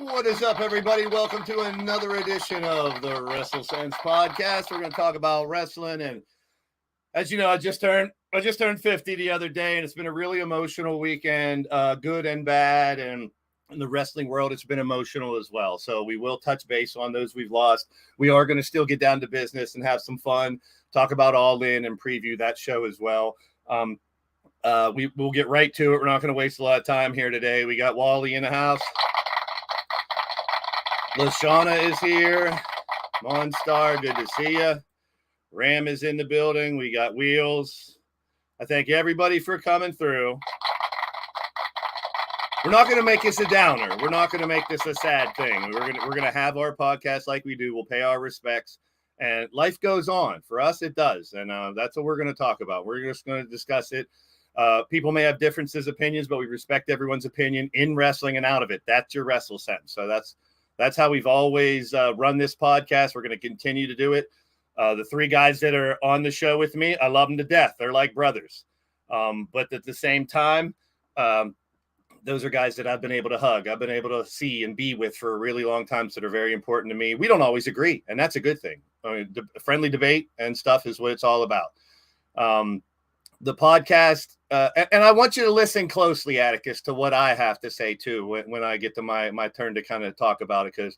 What is up, everybody? Welcome to another edition of the Wrestle Sense podcast. We're going to talk about wrestling, and as you know, I just turned 50 the other day, and it's been a really emotional weekend, good and bad, and in the wrestling world, it's been emotional as well. So we will touch base on those we've lost. We are going to still get down to business and have some fun, talk about All In, and preview that show as well. We'll get right to it. We're not going to waste a lot of time here today. We got Wally in the house. Lashana is here. Monstar, good to see you. Ram is in the building. We got Wheels. I thank everybody for coming through. We're not going to make this a downer. We're not going to make this a sad thing. We're going to have our podcast like we do. We'll pay our respects, and life goes on. For us, it does, and that's what we're going to talk about. We're just going to discuss it. People may have differences, opinions, but we respect everyone's opinion in wrestling and out of it. That's your Wrestle Sense. So that's how we've always run this podcast. We're going to continue to do it. The three guys that are on the show with me, I love them to death. They're like brothers. But at the same time, those are guys that I've been able to hug. I've been able to see and be with for a really long time. So they're very important to me. We don't always agree, and that's a good thing. I mean, friendly debate and stuff is what it's all about. The podcast, and I want you to listen closely, Atticus, to what I have to say too when I get to my turn to kind of talk about it, because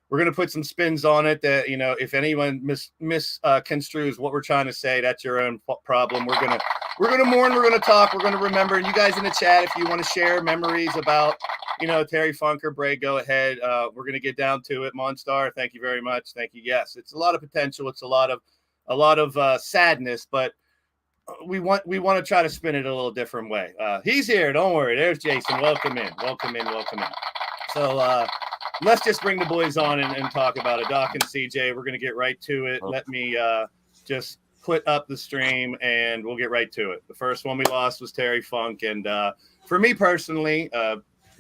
we're going to put some spins on it that, you know, if anyone misconstrues what we're trying to say, that's your own problem. We're gonna mourn, we're gonna talk, we're gonna remember. And you guys in the chat, if you want to share memories about, you know, Terry Funk or Bray, go ahead. We're gonna get down to it. Monstar, thank you very much. Thank you. Yes, it's a lot of potential. It's a lot of sadness, but we want to try to spin it a little different way. He's here. Don't worry. There's Jason. Welcome in. So let's just bring the boys on and talk about it. Doc and CJ, we're going to get right to it. Let me just put up the stream and we'll get right to it. The first one we lost was Terry Funk. And for me personally,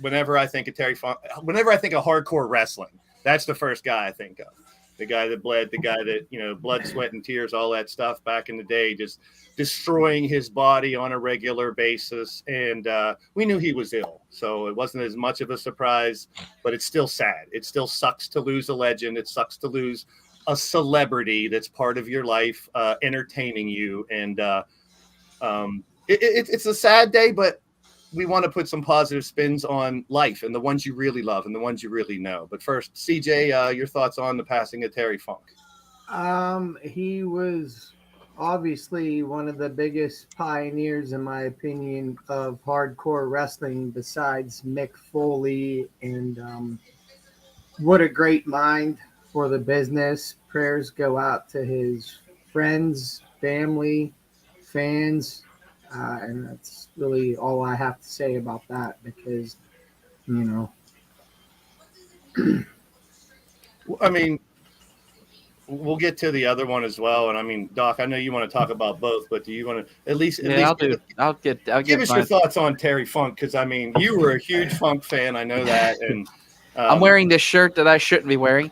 whenever I think of Terry Funk, whenever I think of hardcore wrestling, that's the first guy I think of. The guy that bled, the guy that, you know, blood, sweat, and tears, all that stuff back in the day, just destroying his body on a regular basis. And we knew he was ill, so it wasn't as much of a surprise, but it's still sad. It still sucks to lose a legend. It sucks to lose a celebrity that's part of your life, entertaining you. And it's a sad day, but we want to put some positive spins on life and the ones you really love and the ones you really know. But first, CJ, your thoughts on the passing of Terry Funk? He was obviously one of the biggest pioneers, in my opinion, of hardcore wrestling besides Mick Foley. And what a great mind for the business. Prayers go out to his friends, family, fans. And that's really all I have to say about that, because, you know. I mean, we'll get to the other one as well. And I mean, Doc, I know you want to talk about both, but do you want to at least give us your thoughts on Terry Funk? Because I mean, you were a huge Funk fan, I know that. And I'm wearing this shirt that I shouldn't be wearing.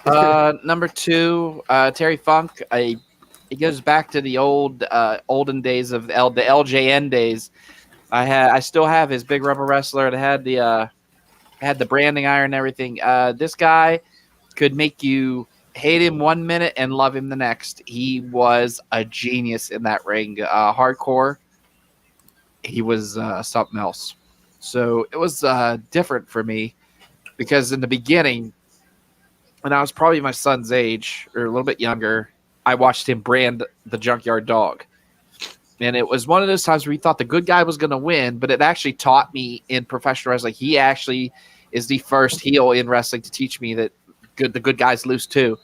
Number two, Terry Funk. It goes back to the olden days of the LJN days. I still have his Big Rubber Wrestler. It had the branding iron and everything. This guy could make you hate him 1 minute and love him the next. He was a genius in that ring. Hardcore, he was something else. So it was different for me, because in the beginning, when I was probably my son's age or a little bit younger, I watched him brand the Junkyard Dog. And it was one of those times where he thought the good guy was going to win, but it actually taught me in professional wrestling. He actually is the first heel in wrestling to teach me that the good guys lose too.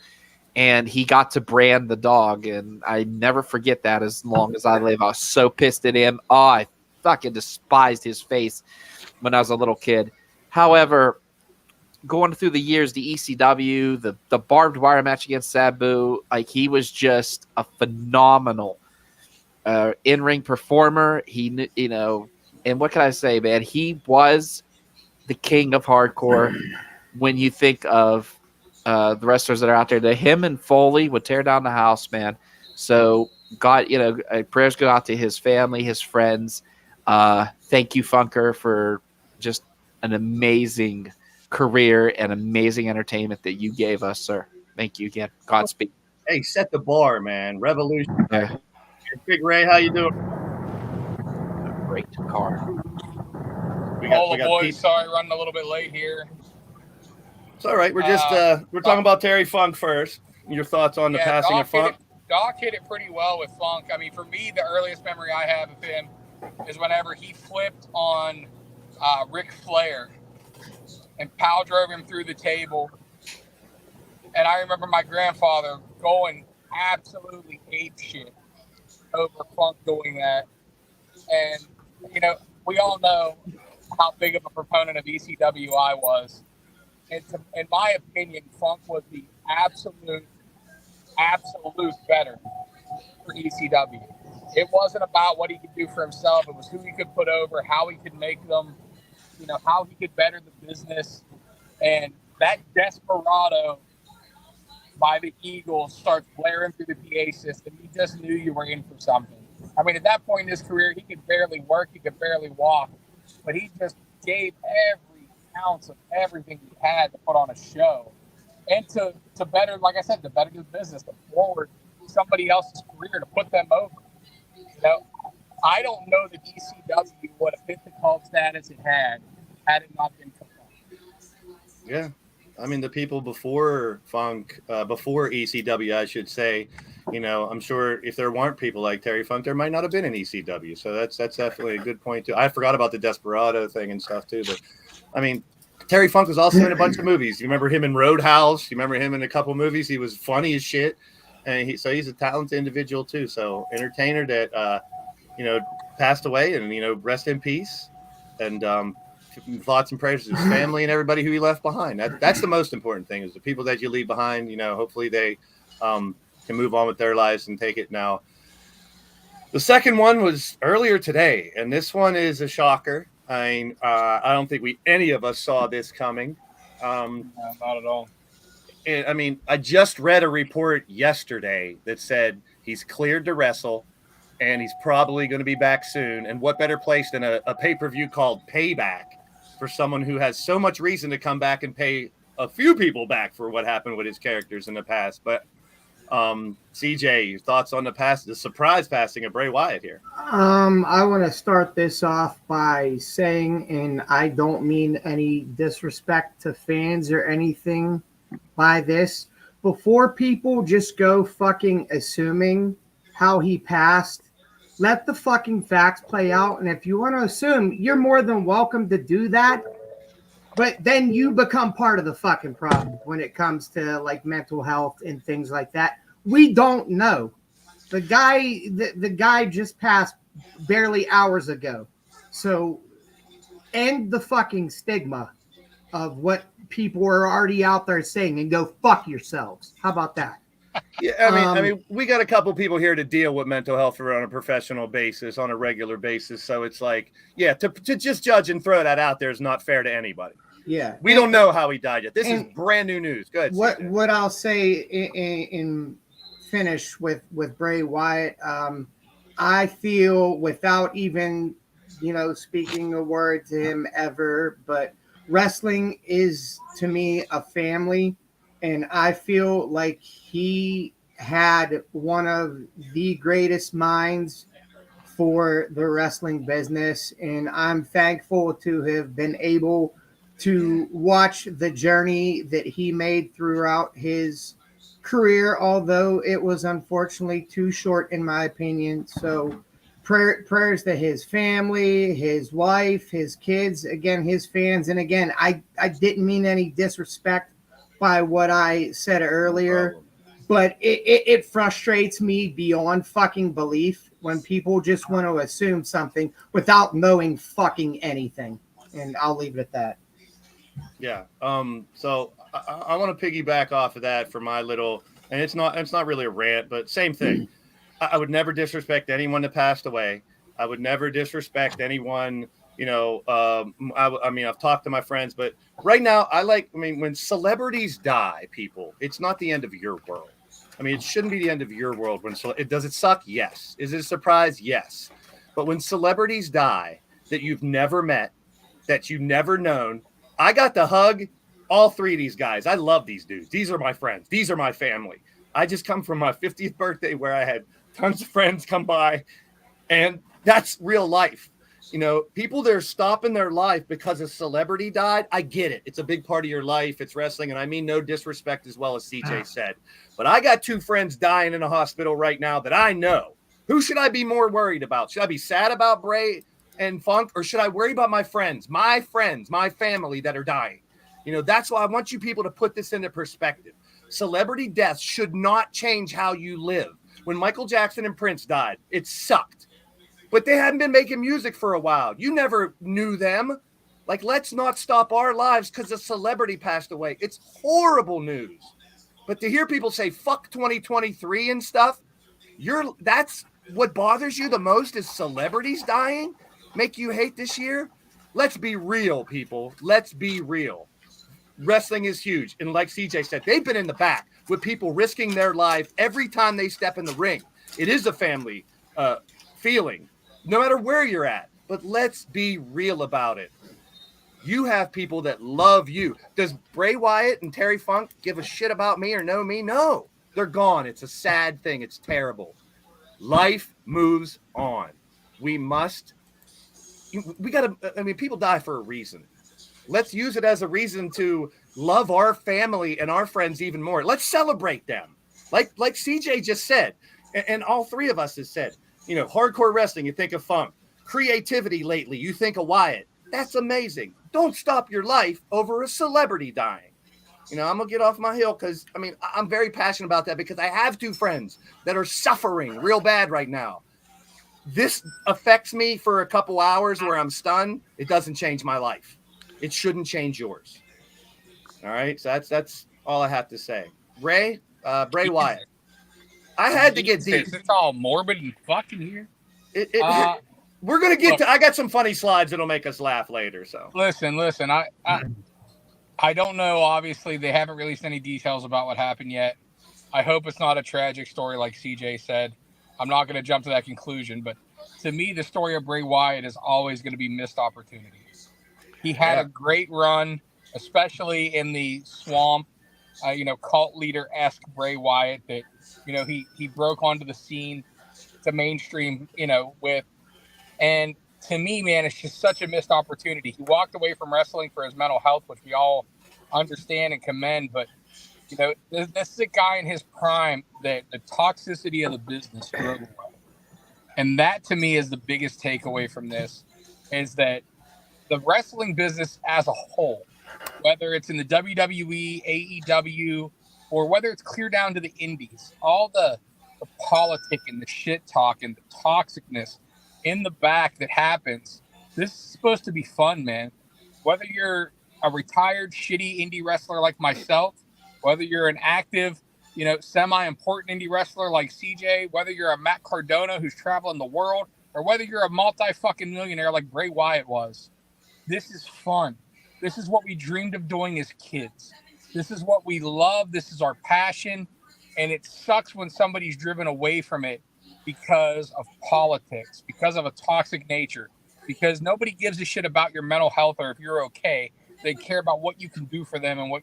And he got to brand the dog, and I never forget that as long as I live. I was so pissed at him. Oh, I fucking despised his face when I was a little kid. However, going through the years, the ECW, the barbed wire match against Sabu, like, he was just a phenomenal in-ring performer. He, you know, And what can I say, man? He was the king of hardcore. When you think of the wrestlers that are out there, him and Foley would tear down the house, man. So, God, prayers go out to his family, his friends. Thank you, Funker, for just an amazing career and amazing entertainment that you gave us, sir. Thank you again. Godspeed. Hey, set the bar, man. Revolution. Yeah. Big Ray, how you doing? Great car. We Hola, got boys. Sorry, running a little bit late here. It's all right. We're just we're talking about Terry Funk first. Your thoughts on the passing of Funk? Doc hit it pretty well with Funk. I mean, for me, the earliest memory I have of him is whenever he flipped on Ric Flair and power drove him through the table. And I remember my grandfather going absolutely apeshit over Funk doing that. And, we all know how big of a proponent of ECW I was. And in my opinion, Funk was the absolute better for ECW. It wasn't about what he could do for himself. It was who he could put over, how he could make them, how he could better the business. And that Desperado by the Eagles starts blaring through the PA system. You just knew you were in for something. I mean, at that point in his career, he could barely work. He could barely walk. But he just gave every ounce of everything he had to put on a show. And to better, like I said, to better the business, to forward somebody else's career, to put them over. I don't know that ECW would have hit the cult status it had it not been for Funk. Yeah. I mean, the people before Funk, before ECW, I should say, I'm sure if there weren't people like Terry Funk, there might not have been an ECW. So that's definitely a good point, too. I forgot about the Desperado thing and stuff, too. But, I mean, Terry Funk was also in a bunch of movies. You remember him in Roadhouse? You remember him in a couple movies? He was funny as shit. And he's a talented individual, too. So, entertainer that, passed away and, rest in peace. And thoughts and prayers to his family and everybody who he left behind. That's the most important thing is the people that you leave behind, hopefully they can move on with their lives and take it now. The second one was earlier today, and this one is a shocker. I don't think any of us saw this coming. No, not at all. I mean, I just read a report yesterday that said he's cleared to wrestle and he's probably going to be back soon. And what better place than a pay-per-view called Payback for someone who has so much reason to come back and pay a few people back for what happened with his characters in the past. But CJ, your thoughts on the surprise passing of Bray Wyatt here? I want to start this off by saying, and I don't mean any disrespect to fans or anything by this, before people just go fucking assuming how he passed, let the fucking facts play out. And if you want to assume, you're more than welcome to do that. But then you become part of the fucking problem when it comes to like mental health and things like that. We don't know. The guy just passed barely hours ago. So end the fucking stigma of what people are already out there saying and go fuck yourselves. How about that? Yeah, I mean, we got a couple people here to deal with mental health on a professional basis, on a regular basis. So it's like, yeah, to just judge and throw that out there is not fair to anybody. Yeah, we don't know how he died yet. This is brand new news. Good. What I'll say in finish with Bray Wyatt, I feel without even speaking a word to him ever, but wrestling is to me a family. And I feel like he had one of the greatest minds for the wrestling business. And I'm thankful to have been able to watch the journey that he made throughout his career, although it was unfortunately too short in my opinion. So prayers to his family, his wife, his kids, again, his fans. And again, I didn't mean any disrespect by what I said earlier, but it frustrates me beyond fucking belief when people just want to assume something without knowing fucking anything. And I'll leave it at that. Yeah. So I want to piggyback off of that for my little, and it's not really a rant, but same thing. I would never disrespect anyone that passed away. I would never disrespect anyone. You know, I mean, I've talked to my friends, but right now when celebrities die, people, it's not the end of your world. I mean, it shouldn't be the end of your world. Does it suck? Yes. Is it a surprise? Yes. But when celebrities die that you've never met, that you've never known, I got to hug all three of these guys. I love these dudes. These are my friends. These are my family. I just come from my 50th birthday where I had tons of friends come by, and that's real life. You know, people that are stopping their life because a celebrity died, I get it. It's a big part of your life. It's wrestling, and I mean no disrespect, as well as CJ said. But I got two friends dying in a hospital right now that I know. Who should I be more worried about? Should I be sad about Bray and Funk, or should I worry about my friends, my family that are dying? You know, that's why I want you people to put this into perspective. Celebrity deaths should not change how you live. When Michael Jackson and Prince died, it sucked. But they hadn't been making music for a while. You never knew them. Like, let's not stop our lives because a celebrity passed away. It's horrible news. But to hear people say, fuck 2023 and stuff, that's what bothers you the most is celebrities dying? Make you hate this year? Let's be real, people. Let's be real. Wrestling is huge. And like CJ said, they've been in the back with people risking their life every time they step in the ring. It is a family feeling, no matter where you're at. But let's be real about it. You have people that love you. Does Bray Wyatt and Terry Funk give a shit about me or know me? No. They're gone. It's a sad thing. It's terrible. Life moves on. We got to, I mean, people die for a reason. Let's use it as a reason to love our family and our friends even more. Let's celebrate them. Like CJ just said, and all three of us has said, you know, hardcore wrestling, you think of Funk. Creativity lately, you think of Wyatt. That's amazing. Don't stop your life over a celebrity dying. You know, I'm going to get off my hill because, I mean, I'm very passionate about that because I have two friends that are suffering real bad right now. This affects me for a couple hours where I'm stunned. It doesn't change my life. It shouldn't change yours. All right? So that's all I have to say. Bray Wyatt. I had to get deep. It's all morbid and fucking here. We're going to get to – I got some funny slides that'll make us laugh later. So Listen. I don't know. Obviously, they haven't released any details about what happened yet. I hope it's not a tragic story like CJ said. I'm not going to jump to that conclusion, but to me, the story of Bray Wyatt is always going to be missed opportunities. He had a great run, especially in the swamp, cult leader-esque Bray Wyatt that, he broke onto the scene to mainstream, with. And to me, man, it's just such a missed opportunity. He walked away from wrestling for his mental health, which we all understand and commend. But, this is a guy in his prime that the toxicity of the business drove away. And that, to me, is the biggest takeaway from this, is that the wrestling business as a whole, whether it's in the WWE, AEW, or whether it's clear down to the indies, all the politic and the shit talk and the toxicness in the back that happens, this is supposed to be fun, man. Whether you're a retired shitty indie wrestler like myself, whether you're an active, semi-important indie wrestler like CJ, whether you're a Matt Cardona who's traveling the world, or whether you're a multi-fucking millionaire like Bray Wyatt was, this is fun. This is what we dreamed of doing as kids. This is what we love. This is our passion. And it sucks when somebody's driven away from it because of politics, because of a toxic nature, because nobody gives a shit about your mental health or if you're okay. They care about what you can do for them and what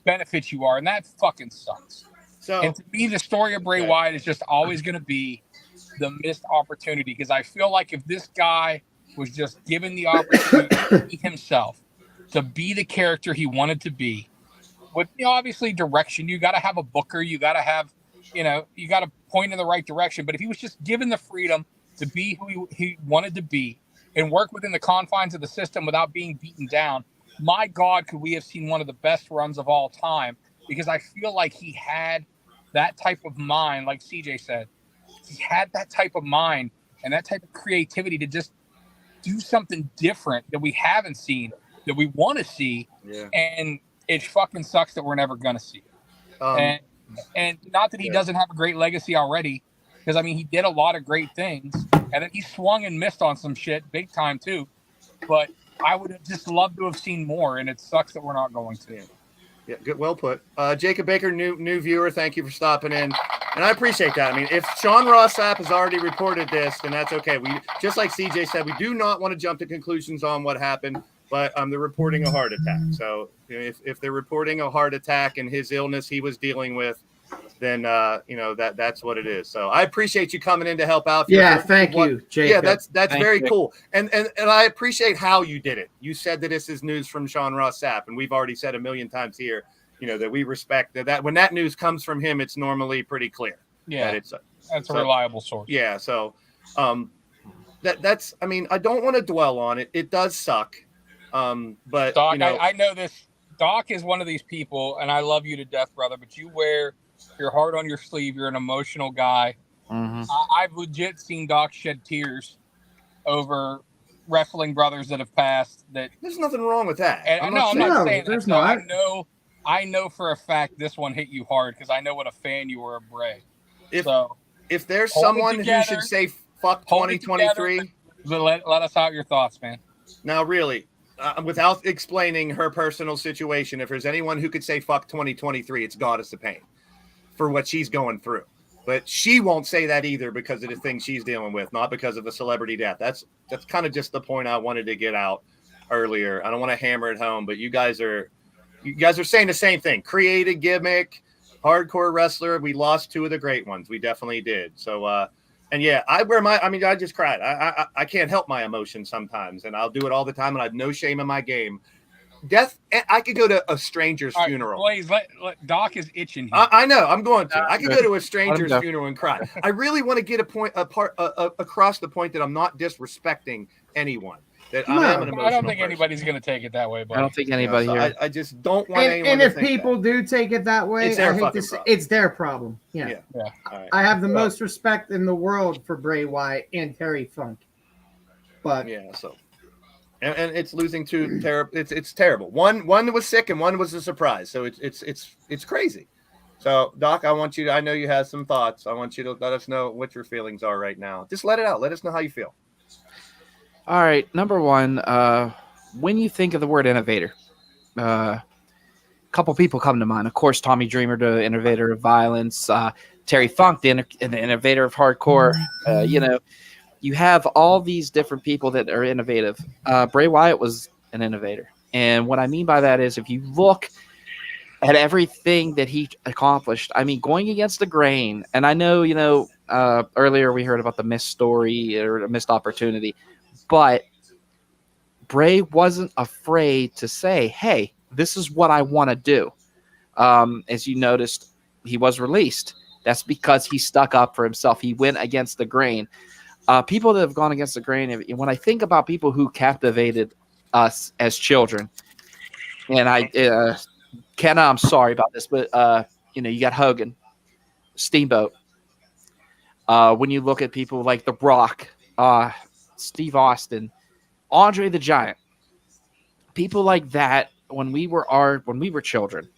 benefits you are. And that fucking sucks. So, and to me, the story of Bray Wyatt is just always going to be the missed opportunity, because I feel like if this guy was just given the opportunity to be himself, to be the character he wanted to be, with obviously direction, you got to have a booker, you got to have, you got to point in the right direction. But if he was just given the freedom to be who he wanted to be and work within the confines of the system without being beaten down, my God, could we have seen one of the best runs of all time? Because I feel like he had that type of mind, like CJ said. He had that type of mind and that type of creativity to just do something different that we haven't seen, that we want to see. Yeah. And it fucking sucks that we're never going to see it. And not that he doesn't have a great legacy already, Because, I mean, he did a lot of great things. And then he swung and missed on some shit big time, too. But I would have just loved to have seen more, and it sucks that we're not going to. Yeah, good, well put. Jacob Baker, new viewer, thank you for stopping in. And I appreciate that. I mean, if Sean Ross Sapp has already reported this, then that's okay. We, just like CJ said, we do not want to jump to conclusions on what happened, but they're reporting a heart attack. So if they're reporting a heart attack and his illness he was dealing with, then that's what it is. So I appreciate you coming in to help out. Yeah, thank you, Jacob. Yeah, that's Thank very you. cool. And I appreciate how you did it. You said that this is news from Sean Ross Sapp, and we've already said a million times here, that we respect that when that news comes from him, it's normally pretty clear. Yeah, that that's a reliable source. Yeah, so that's. I mean, I don't want to dwell on it. It does suck. But Doc, I know this. Doc is one of these people, and I love you to death, brother. But you wear your heart on your sleeve. You're an emotional guy. Mm-hmm. I've legit seen Doc shed tears over wrestling brothers that have passed. That there's nothing wrong with that. And, I'm no, not I'm saying not No, saying that. there's No, not. I know for a fact this one hit you hard because I know what a fan you were of Bray. If there's Hold it someone who together. should say fuck Hold it 2023, But let us have your thoughts, man. now really, without explaining her personal situation, if there's anyone who could say fuck 2023, it's Goddess of Pain for what she's going through. But she won't say that either because of the things she's dealing with, not because of a celebrity death. That's kind of just the point I wanted to get out earlier. I don't want to hammer it home, but you guys are saying the same thing. Created gimmick, hardcore wrestler. We lost two of the great ones. We definitely did. So, and yeah, I just cried. I can't help my emotions sometimes, and I'll do it all the time, and I have no shame in my game. Death, I could go to a stranger's funeral. Blaze, Doc is itching here. I know. I'm going to. I could go to a stranger's go. funeral and cry. I really want to get across the point that I'm not disrespecting anyone. That I am an emotional I don't think person. anybody's going to take it that way, buddy. I don't think anybody So here. I just don't want anyone And to if think people that. do take it that way, It's their I hate fucking to say, problem. it's their problem. Yeah. Yeah. All right. I have the most respect in the world for Bray Wyatt and Terry Funk. But Yeah, so and it's losing two terrible. It's terrible. One was sick and one was a surprise. So it's crazy. So Doc, I know you have some thoughts. I want you to let us know what your feelings are right now. Just let it out. Let us know how you feel. All right, number one, when you think of the word innovator, a couple people come to mind. Of course, Tommy Dreamer, the innovator of violence, Terry Funk, the innovator of hardcore. You have all these different people that are innovative. Bray Wyatt was an innovator. And what I mean by that is if you look at everything that he accomplished, I mean, going against the grain, and I know, earlier we heard about the missed story or a missed opportunity, but Bray wasn't afraid to say, hey, this is what I want to do. As you noticed, he was released. That's because he stuck up for himself. He went against the grain. People that have gone against the grain, when I think about people who captivated us as children, and Kenna, I'm sorry about this, but, you got Hogan, Steamboat. When you look at people like The Rock, Steve Austin, Andre the Giant, people like that when we were children,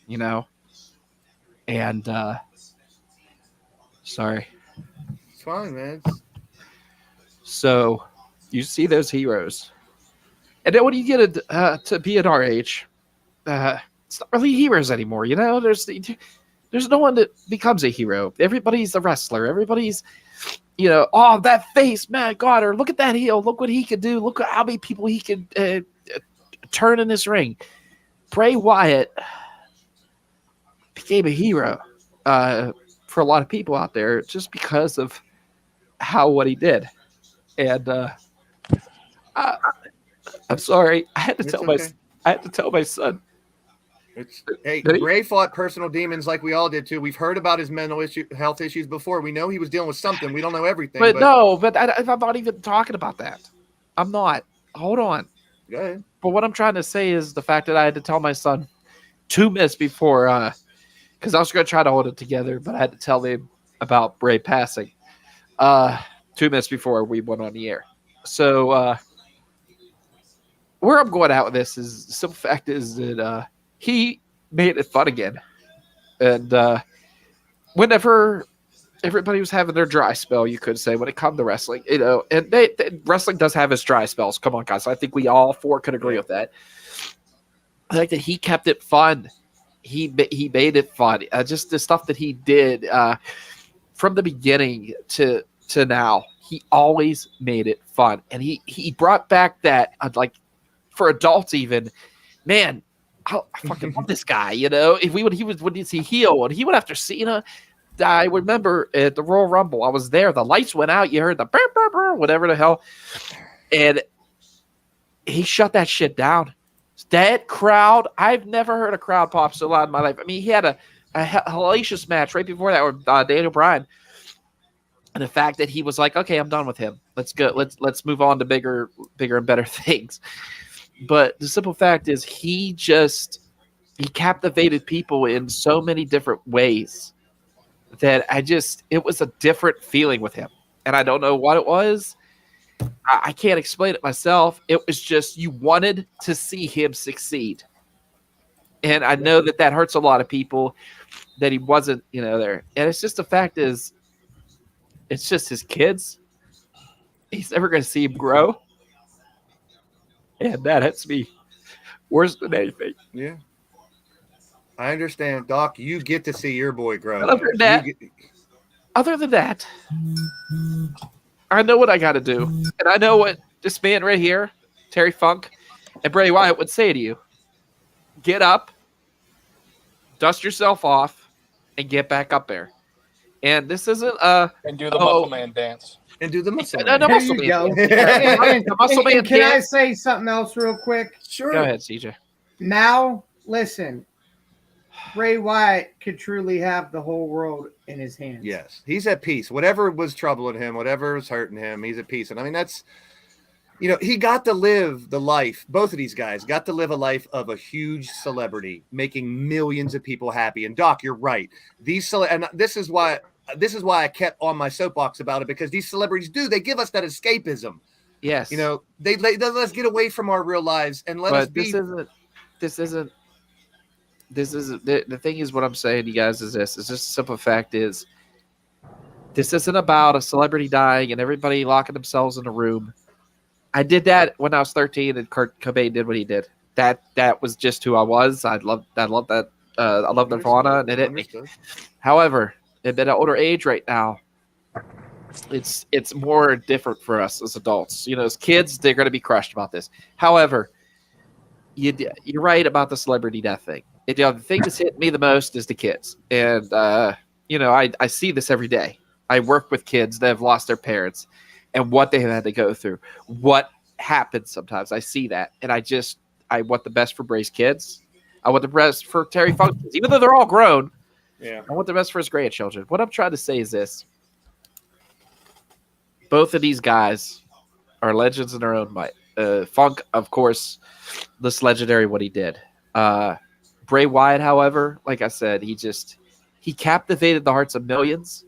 and sorry. It's fine, man. So you see those heroes, and then when you get to be at our age, it's not really heroes anymore. There's no one that becomes a hero. Everybody's a wrestler. Everybody's oh, that face, man, God, or look at that heel. Look what he could do. Look at how many people he could turn in this ring. Bray Wyatt became a hero for a lot of people out there just because of what he did. And I'm sorry, I had to tell my son. Bray fought personal demons like we all did too. We've heard about his mental health issues before. We know he was dealing with something. We don't know everything. But I'm not even talking about that. I'm not. Hold on. Go ahead. But what I'm trying to say is the fact that I had to tell my son 2 minutes before, because I was going to try to hold it together, but I had to tell him about Bray passing 2 minutes before we went on the air. So where I'm going out with this is the simple fact is that he made it fun again. And whenever everybody was having their dry spell, you could say, when it comes to wrestling. And wrestling does have its dry spells. Come on, guys. I think we all four could agree with that. I think that he kept it fun. He made it fun. Just the stuff that he did from the beginning to now, he always made it fun. And he brought back that, like, for adults even, man, I fucking love this guy, If when he heel, and he went after Cena. I remember at the Royal Rumble, I was there. The lights went out. You heard the burr, burr, burr, whatever the hell. And he shut that shit down. That crowd, I've never heard a crowd pop so loud in my life. I mean, he had a hellacious match right before that with Daniel Bryan. And the fact that he was like, okay, I'm done with him. Let's go. Let's move on to bigger and better things. But the simple fact is he captivated people in so many different ways that it was a different feeling with him. And I don't know what it was. I can't explain it myself. It was just, you wanted to see him succeed. And I know that hurts a lot of people that he wasn't, there. And it's just, the fact is, it's just his kids. He's never going to see him grow. And that hits me worse than anything. Yeah. I understand, Doc. You get to see your boy grow. Other than that, I know what I got to do. And I know what this man right here, Terry Funk, and Bray Wyatt would say to you. Get up, dust yourself off, and get back up there. And this isn't and do the muscle man dance. And do the muscle man. There you go. Can I say something else real quick? Sure. Go ahead, CJ. Now, listen. Bray Wyatt could truly have the whole world in his hands. Yes. He's at peace. Whatever was troubling him, whatever was hurting him, he's at peace. And I mean, that's, he got to live the life. Both of these guys got to live a life of a huge celebrity, making millions of people happy. And Doc, you're right. And this is why I kept on my soapbox about it, because these celebrities they give us that escapism. Yes. They let us get away from our real lives and let us be. This isn't the thing is, what I'm saying to you guys is this. It's just a simple fact is, this isn't about a celebrity dying and everybody locking themselves in a room. I did that when I was 13 and Kurt Cobain did what he did. That was just who I was. I loved that. I love Nirvana, and it hit me. However, at an older age right now, it's more different for us as adults. As kids, they're going to be crushed about this. However, you're right about the celebrity death thing. The thing that's hit me the most is the kids. And, I see this every day. I work with kids that have lost their parents and what they have had to go through, what happens sometimes. I see that. And I want the best for Bray's kids. I want the best for Terry Funk kids, even though they're all grown. Yeah. I want the best for his grandchildren. What I'm trying to say is this. Both of these guys are legends in their own right. Funk, of course, this legendary what he did. Bray Wyatt, however, like I said, he captivated the hearts of millions,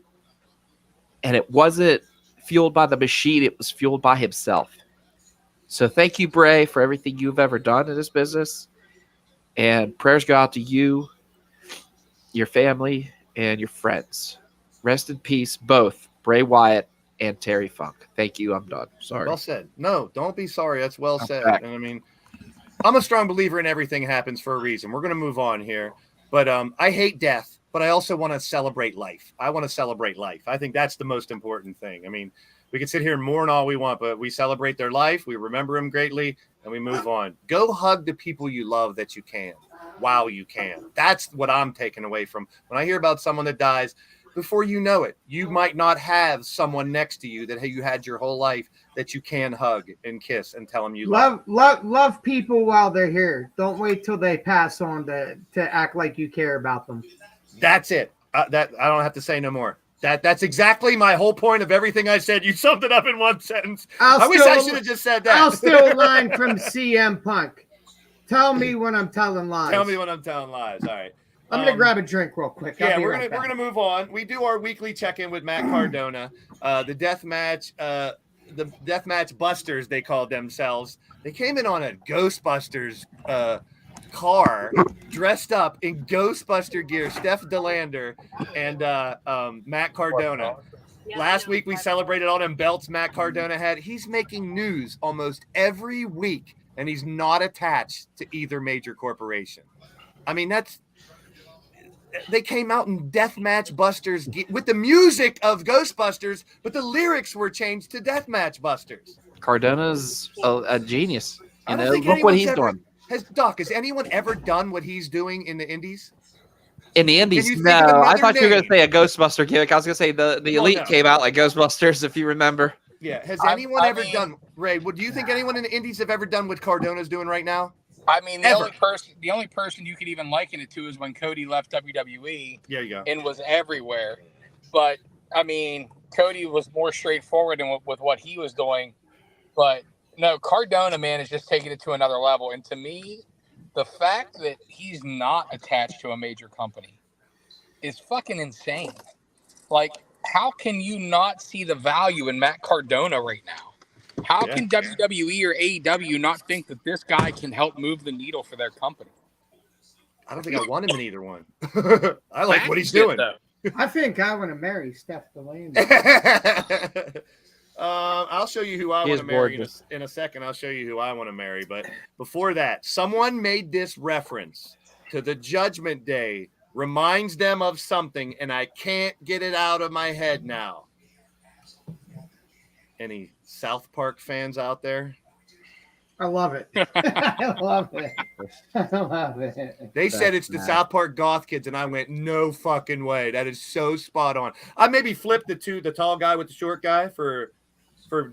and it wasn't fueled by the machine, it was fueled by himself. So thank you, Bray, for everything you've ever done in this business, and prayers go out to you, your family, and your friends. Rest in peace, both Bray Wyatt and Terry Funk. Thank you. I'm done. Sorry. Well said. No, don't be sorry. That's well said. Back. And I mean, I'm a strong believer in everything happens for a reason. We're going to move on here. But I hate death, but I also want to celebrate life. I want to celebrate life. I think that's the most important thing. I mean, we can sit here and mourn all we want, but we celebrate their life. We remember them greatly, and we move on. Go hug the people you love that you can. While you can. That's what I'm taking away from when I hear about someone that dies. Before you know it, you might not have someone next to you that you had your whole life that you can hug and kiss and tell them you love people while they're here. Don't wait till they pass on to act like you care about them. That's it. That I don't have to say no more. That's exactly my whole point of everything I said. You summed it up in one sentence. I wish I should have just said that. I'll steal a line from CM Punk. Tell me when I'm telling lies. Tell me when I'm telling lies. All right. I'm gonna grab a drink real quick. We're gonna move on. We do our weekly check-in with Matt Cardona. The deathmatch busters, they called themselves. They came in on a Ghostbusters car dressed up in Ghostbuster gear, Steph DeLander and Matt Cardona. Last week we celebrated all them belts Matt Cardona had. He's making news almost every week, and he's not attached to either major corporation. I mean, they came out in Deathmatch Busters with the music of Ghostbusters, but the lyrics were changed to Deathmatch Busters. Cardona's a genius. I don't think Look what he's anyone's doing. Doc, has anyone ever done what he's doing in the indies? In the indies, Can you no. think of I another thought you were going to name? say a Ghostbuster gimmick. I was going to say the Elite no. came out like Ghostbusters, if you remember. Yeah. Has anyone ever done, Ray, do you think anyone in the indies have ever done what Cardona's doing right now? I mean, the only person you could even liken it to is when Cody left WWE. There you go. And was everywhere. But I mean, Cody was more straightforward with what he was doing. But no, Cardona, man, is just taking it to another level. And to me, the fact that he's not attached to a major company is fucking insane. Like, how can you not see the value in Matt Cardona right now? How can WWE or AEW not think that this guy can help move the needle for their company? I don't think I want him in either one. I like what he's doing. I think I want to marry Steph DeLander. I'll show you who I want to marry in a second. I'll show you who I want to marry. But before that, someone made this reference to the Judgment Day, reminds them of something, and I can't get it out of my head now. Any South Park fans out there? I love it. I love it. I love it. They said it's the South Park goth kids, and I went, no fucking way. That is so spot on. I maybe flipped the tall guy with the short guy for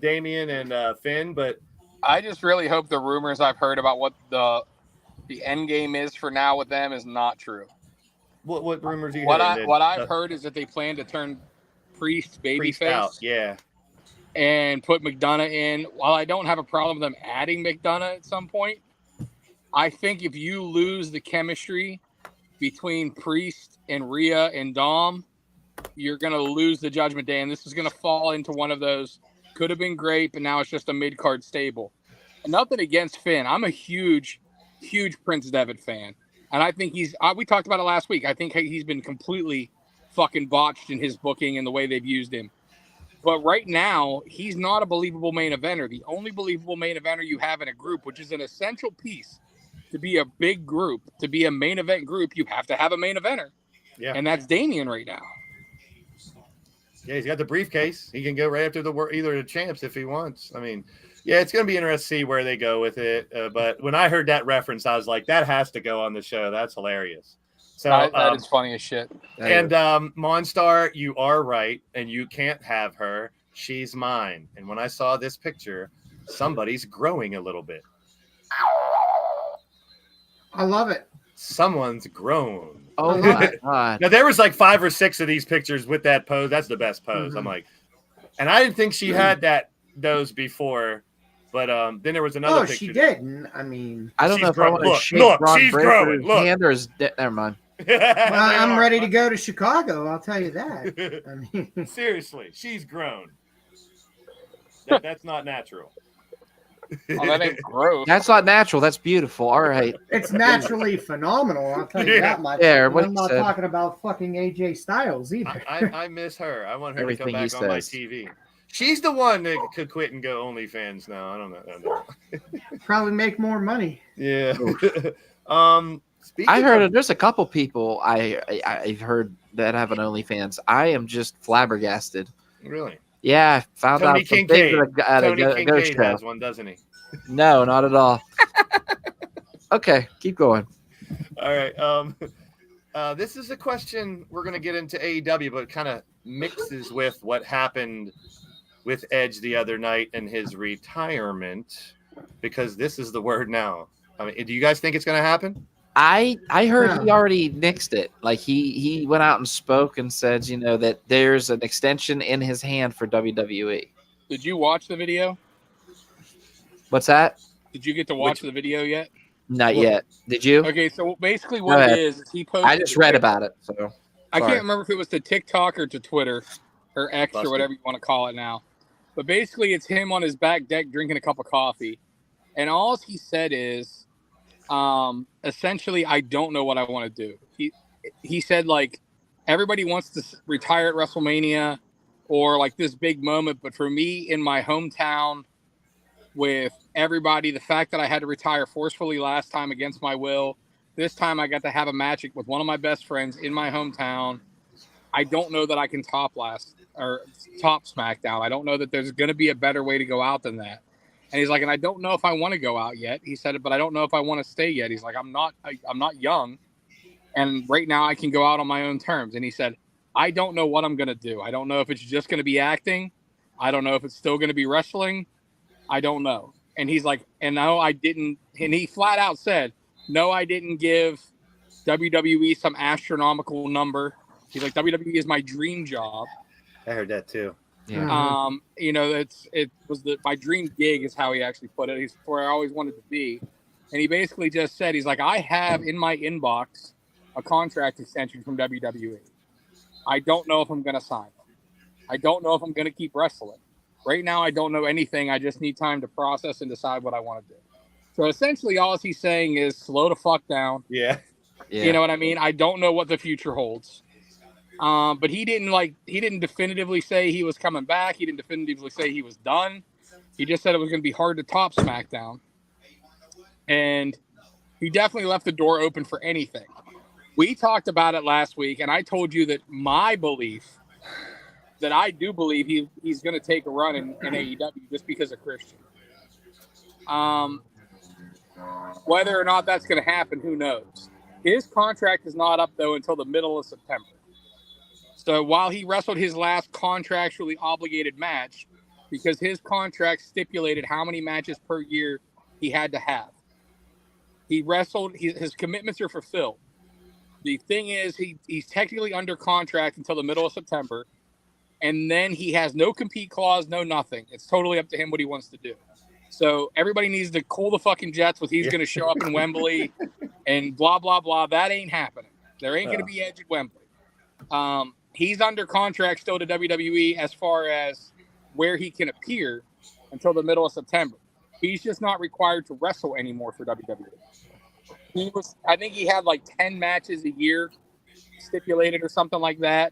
Damian and Finn, but I just really hope the rumors I've heard about what the end game is for now with them is not true. What rumors you heard? What I've heard is that they plan to turn Priest babyface. Out, yeah. And put McDonough in. While I don't have a problem with them adding McDonough at some point, I think if you lose the chemistry between Priest and Rhea and Dom, you're going to lose the Judgment Day. And this is going to fall into one of those, could have been great, but now it's just a mid-card stable. And nothing against Finn. I'm a huge, huge Prince Devitt fan. And I think we talked about it last week. I think he's been completely fucking botched in his booking and the way they've used him. But right now, he's not a believable main eventer. The only believable main eventer you have in a group, which is an essential piece to be a big group, to be a main event group, you have to have a main eventer. Yeah. And that's Damian right now. Yeah, he's got the briefcase. He can go right after either the champs if he wants. I mean, yeah, it's going to be interesting to see where they go with it. But when I heard that reference, I was like, that has to go on the show. That's hilarious. So that is funny as shit. And Monstar, you are right, and you can't have her. She's mine. And when I saw this picture, somebody's growing a little bit. I love it. Someone's grown. Oh my God. Now there was like 5 or 6 of these pictures with that pose. That's the best pose. I'm like, and I didn't think she had those before. But then there was another picture. Oh, she didn't. I mean, I don't know if I want to shake Ron Bradford's hand or his never mind. Well, I'm ready to go to Chicago. I'll tell you that. I mean, seriously, she's grown. That's not natural. Oh, that ain't gross. That's not natural. That's beautiful. All right. It's naturally phenomenal. I'll tell you that much. Yeah, I'm not talking about fucking AJ Styles either. I miss her. I want her to come back on my TV. She's the one that could quit and go OnlyFans now. I don't know. Probably make more money. Yeah. I heard there's a couple people I've heard that have an OnlyFans. I am just flabbergasted. Really? Yeah, I found out some things at Tony a ghost Kincaid show. has one, doesn't he? No, not at all. Okay, keep going. All right. This is a question we're going to get into AEW, but it kind of mixes with what happened with Edge the other night and his retirement, because this is the word now. I mean, do you guys think it's going to happen? I heard he already nixed it. Like he went out and spoke and said, that there's an extension in his hand for WWE. Did you watch the video? What's that? Did you get to watch the video yet? Not yet. Did you? Okay, so basically what it is he posted. I just read about it. So I can't remember if it was to TikTok or to Twitter or X or whatever you want to call it now. But basically it's him on his back deck drinking a cup of coffee. And all he said is, Essentially, I don't know what I want to do. He said, like, everybody wants to retire at WrestleMania or like this big moment, but for me in my hometown with everybody, the fact that I had to retire forcefully last time against my will, this time I got to have a match with one of my best friends in my hometown. I don't know that I can top SmackDown. I don't know that there's going to be a better way to go out than that. And he's like, and I don't know if I want to go out yet. He said it, but I don't know if I want to stay yet. He's like, I'm not young. And right now I can go out on my own terms. And he said, I don't know what I'm going to do. I don't know if it's just going to be acting. I don't know if it's still going to be wrestling. I don't know. And he's like, and no, I didn't. And he flat out said, no, I didn't give WWE some astronomical number. He's like, WWE is my dream job. I heard that too. Yeah. You know, it was my dream gig is how he actually put it. He's where I always wanted to be. And he basically just said, he's like, I have in my inbox a contract extension from WWE. I don't know if I'm going to sign it. I don't know if I'm going to keep wrestling. Right now, I don't know anything. I just need time to process and decide what I want to do. So essentially, all he's saying is slow the fuck down. Yeah. You know what I mean? I don't know what the future holds. But he didn't definitively say he was coming back. He didn't definitively say he was done. He just said it was going to be hard to top SmackDown. And he definitely left the door open for anything. We talked about it last week, and I told you that my belief, that I do believe he's going to take a run in AEW just because of Christian. Whether or not that's going to happen, who knows? His contract is not up, though, until the middle of September. So while he wrestled his last contractually obligated match, because his contract stipulated how many matches per year he had to have, he wrestled, his commitments are fulfilled. The thing is, he's technically under contract until the middle of September, and then he has no compete clause, no nothing. It's totally up to him what he wants to do. So everybody needs to cool the fucking jets with he's going to show up in Wembley and blah, blah, blah. That ain't happening. There ain't going to be Edge at Wembley. He's under contract still to WWE as far as where he can appear until the middle of September. He's just not required to wrestle anymore for WWE. I think he had like 10 matches a year stipulated or something like that,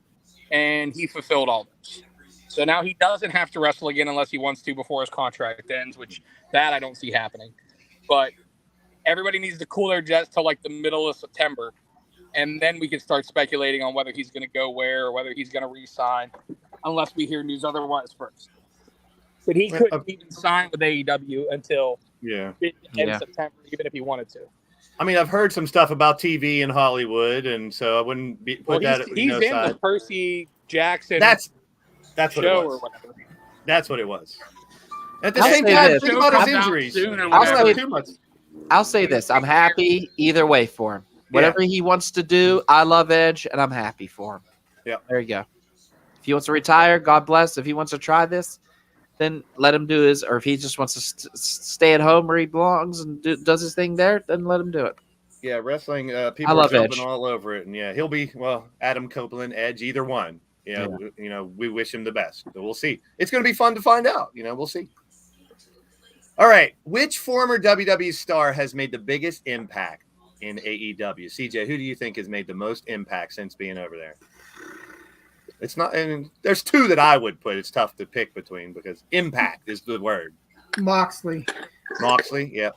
and he fulfilled all those. So now he doesn't have to wrestle again unless he wants to before his contract ends, which that I don't see happening. But everybody needs to cool their jets till like the middle of September, and then we can start speculating on whether he's going to go where or whether he's going to re-sign, unless we hear news otherwise first. But he couldn't even sign with AEW until end of September, even if he wanted to. I mean, I've heard some stuff about TV in Hollywood, and so I wouldn't put that. He's in the Percy Jackson. That's what it was. Or whatever. That's what it was. At the same time, think about his injuries. I'll say this: I'm happy either way for him. Whatever he wants to do, I love Edge, and I'm happy for him. Yeah, there you go. If he wants to retire, God bless. If he wants to try this, then let him do his. Or if he just wants to stay at home where he belongs and does his thing there, then let him do it. Yeah, wrestling. People are jumping all over it, and he'll be Adam Copeland, Edge, either one. We wish him the best. So we'll see. It's going to be fun to find out. We'll see. All right, which former WWE star has made the biggest impact in AEW? CJ, who do you think has made the most impact since being over there? It's not, and there's two that I would put. It's tough to pick between because impact is the word. Moxley, yeah.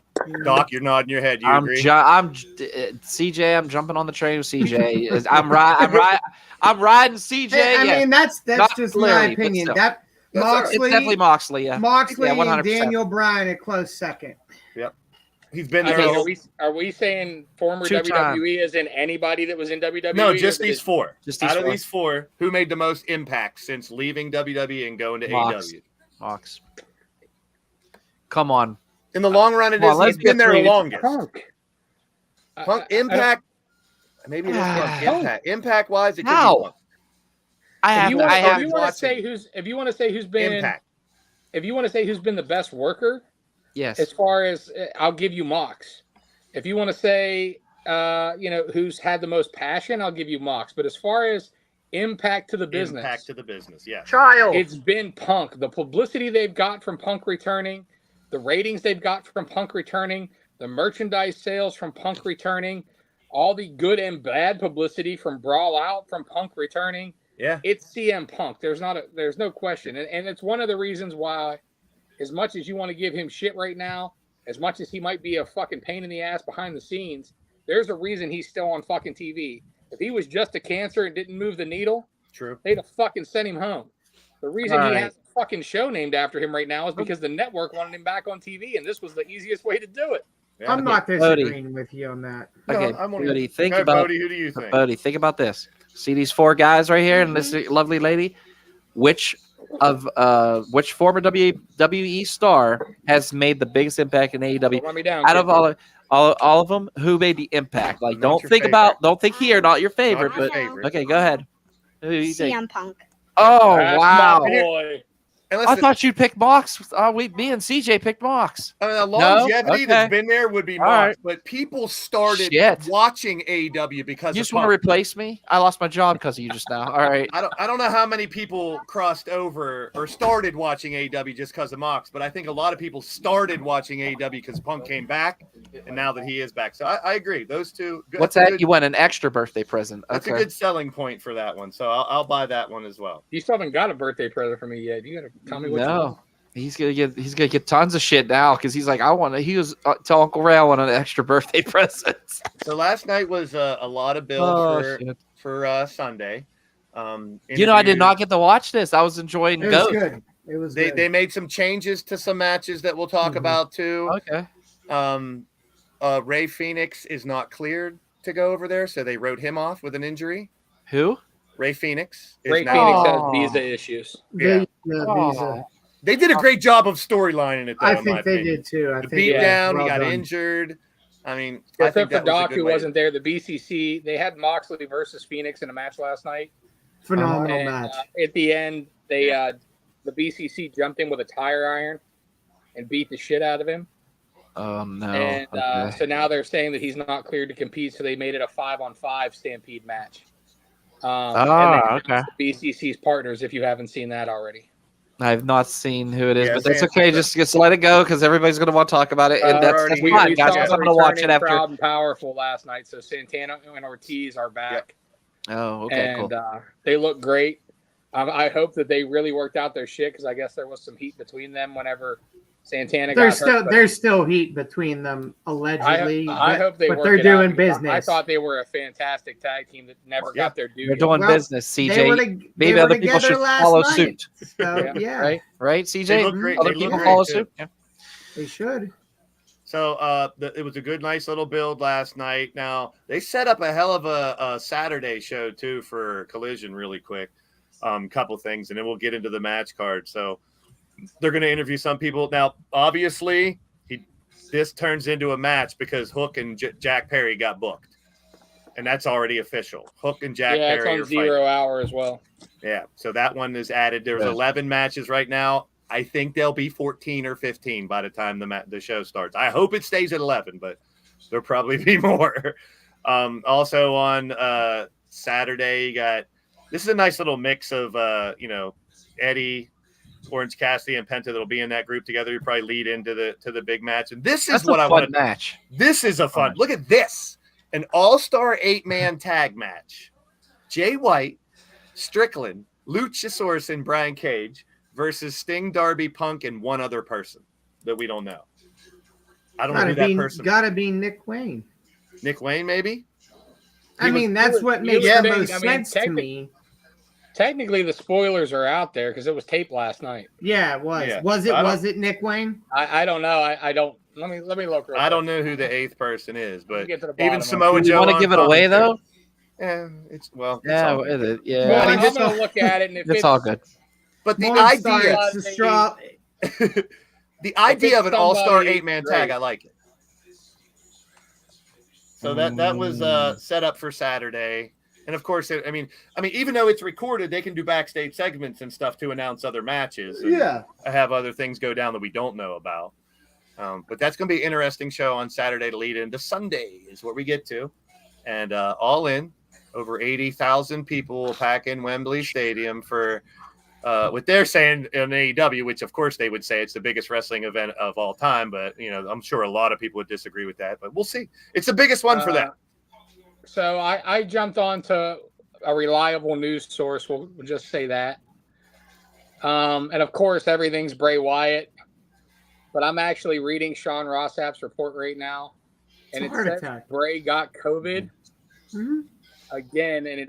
Doc, you're nodding your head. You agree? CJ. I'm jumping on the train with CJ. I'm riding CJ. I mean, that's just my opinion. That Moxley, it's definitely Moxley. Yeah, Moxley 100%. and Daniel Bryan a close second. Yep. He's been there. Are we saying former WWE as in anybody that was in WWE? No, just these four. Out of these four, who made the most impact since leaving WWE and going to AEW? Mox. Come on. In the long run, he's been there the longest. Punk impact. Maybe this one impact. Impact-wise, it could be Punk. If you want to say who's been impact. If you want to say who's been the best worker. Yes. As far as I'll give you Mox. If you want to say, who's had the most passion, I'll give you Mox. But as far as impact to the business, yeah. It's been Punk. The publicity they've got from Punk returning, the ratings they've got from Punk returning, the merchandise sales from Punk returning, all the good and bad publicity from Brawl Out from Punk returning. Yeah. It's CM Punk. There's no question. And it's one of the reasons why, as much as you want to give him shit right now, as much as he might be a fucking pain in the ass behind the scenes, there's a reason he's still on fucking TV. If he was just a cancer and didn't move the needle, True. they'd have fucking sent him home. The reason he has a fucking show named after him right now is because the network wanted him back on TV, and this was the easiest way to do it. Yeah. I'm not disagreeing with you on that. Okay, I'm Bodie, Bodie, who do you think? Bodie, think about this. See these 4 guys right here and this lovely lady? Which former WWE star has made the biggest impact in AEW? Don't run me down, Out kid. of all of them, who made the impact? Like, Not don't your think favorite. don't think here, not your favorite, Not your but favorite. okay, go ahead. Who do you think? CM Punk. Oh, That's wow. my boy. And I listen, thought you'd pick Mox. Me and CJ picked Mox. I mean, the longevity Okay. that's been there would be All Mox, right. but people started Shit. watching AEW because You of just want to Punk. replace me? I lost my job because of you just now. All right. I don't know how many people crossed over or started watching AEW just because of Mox, but I think a lot of people started watching AEW because Punk came back, and now that he is back. So I agree. Those two. What's that's a that? good- You want an extra birthday present? That's a Okay. good selling point for that one. So I'll buy that one as well. You still haven't got a birthday present for me yet. You gotta tell me what you No. want. He's gonna get tons of shit now because he's like, he was tell Uncle Ray I want an extra birthday present. So last night was a lot of build Oh, for shit. Sunday. I did Interviews. not get to watch this. I was enjoying It was Ghost. good. It was good. They made some changes to some matches that we'll talk Mhm. about too. Okay. Ray Phoenix is not cleared to go over there, so they wrote him off with an injury. Who? Ray Phoenix is Ray now. Phoenix Oh. has visa issues. Yeah. Visa. They did a great job of storylining it, though. I in my think they opinion. did too. I The think beat down, well he got done. injured. I mean, I Except think for that was a Doc, good who way. wasn't there, the BCC, they had Moxley versus Phoenix in a match last night. Phenomenal And match. at the end, they the BCC jumped in with a tire iron and beat the shit out of him. Oh no. And Okay. so now they're saying that he's not cleared to compete, so they made it a 5-on-5 Stampede match. And okay. BCC's partners, if you haven't seen that already. I've not seen who it is, Yeah, but that's Sam- okay. Just let it go because everybody's gonna want to talk about it, and We're that's already- fine, We guys. saw 'Cause the I'm gonna watch it returning after. Proud and Powerful last night, so Santana and Ortiz are back. Oh, okay, And cool. they look great. I hope that they really worked out their shit because I guess there was some heat between them whenever Santana got hurt. but There's still heat between them allegedly. I hope they but work they're it out doing because business. I thought they were a fantastic tag team that never got their due. They're yet. doing Well, business, they CJ. were Maybe they other were people should together last follow night. suit. So Yeah. yeah, Right, They CJ. look great. Other They look people great, follow too. suit. Yeah. they should. So it was a good, nice little build last night. Now they set up a hell of a Saturday show too for Collision, really quick. Couple things, and then we'll get into the match card. So they're going to interview some people. Now, obviously, this turns into a match because Hook and Jack Perry got booked, and that's already official. Hook and Jack Yeah, it's Perry on are 0 fighting. hour as well. Yeah, so that one is added. There's Good. 11 matches right now. I think there'll be 14 or 15 by the time the show starts. I hope it stays at 11, but there'll probably be more. Also on Saturday, you got this is a nice little mix of Eddie, Orange Cassidy, and Penta that'll be in that group together. You probably lead into the big match, and this is That's what a I fun want. match. This is a fun. Look at this, an all-star 8-man tag match. Jay White, Strickland, Luchasaurus, and Brian Cage versus Sting, Darby, Punk, and one other person that we don't know. I don't know who that person is. Gotta be Nick Wayne. Nick Wayne, maybe? I mean, that's what makes yeah, the I mean, most sense to me. Technically, the spoilers are out there because it was taped last night. Yeah, it was. Yeah. Was it Nick Wayne? I don't know. I don't. Let me look. Real I quick. don't know who the 8th person is, but Get to the bottom even of it. Samoa Do you Joe. want to on give it away commentary. though? Yeah, it's well. Yeah, all is good. it? Yeah. Well, I'm it's gonna look at it, and if It's all good. But the Monster, idea, it's a straw. the idea of an all-star somebody 8-man great. tag, I like it. So that was set up for Saturday, and of course, I mean, even though it's recorded, they can do backstage segments and stuff to announce other matches. And Yeah. have other things go down that we don't know about. But that's going to be an interesting show on Saturday to lead into Sunday is what we get to, and all in over 80,000 people will pack in Wembley Stadium for what they're saying in AEW, which of course they would say it's the biggest wrestling event of all time, but I'm sure a lot of people would disagree with that, but we'll see. It's the biggest one for them. So I jumped onto a reliable news source. We'll just say that. And of course, everything's Bray Wyatt, but I'm actually reading Sean Rossap's report right now, and it says Bray got COVID again, and it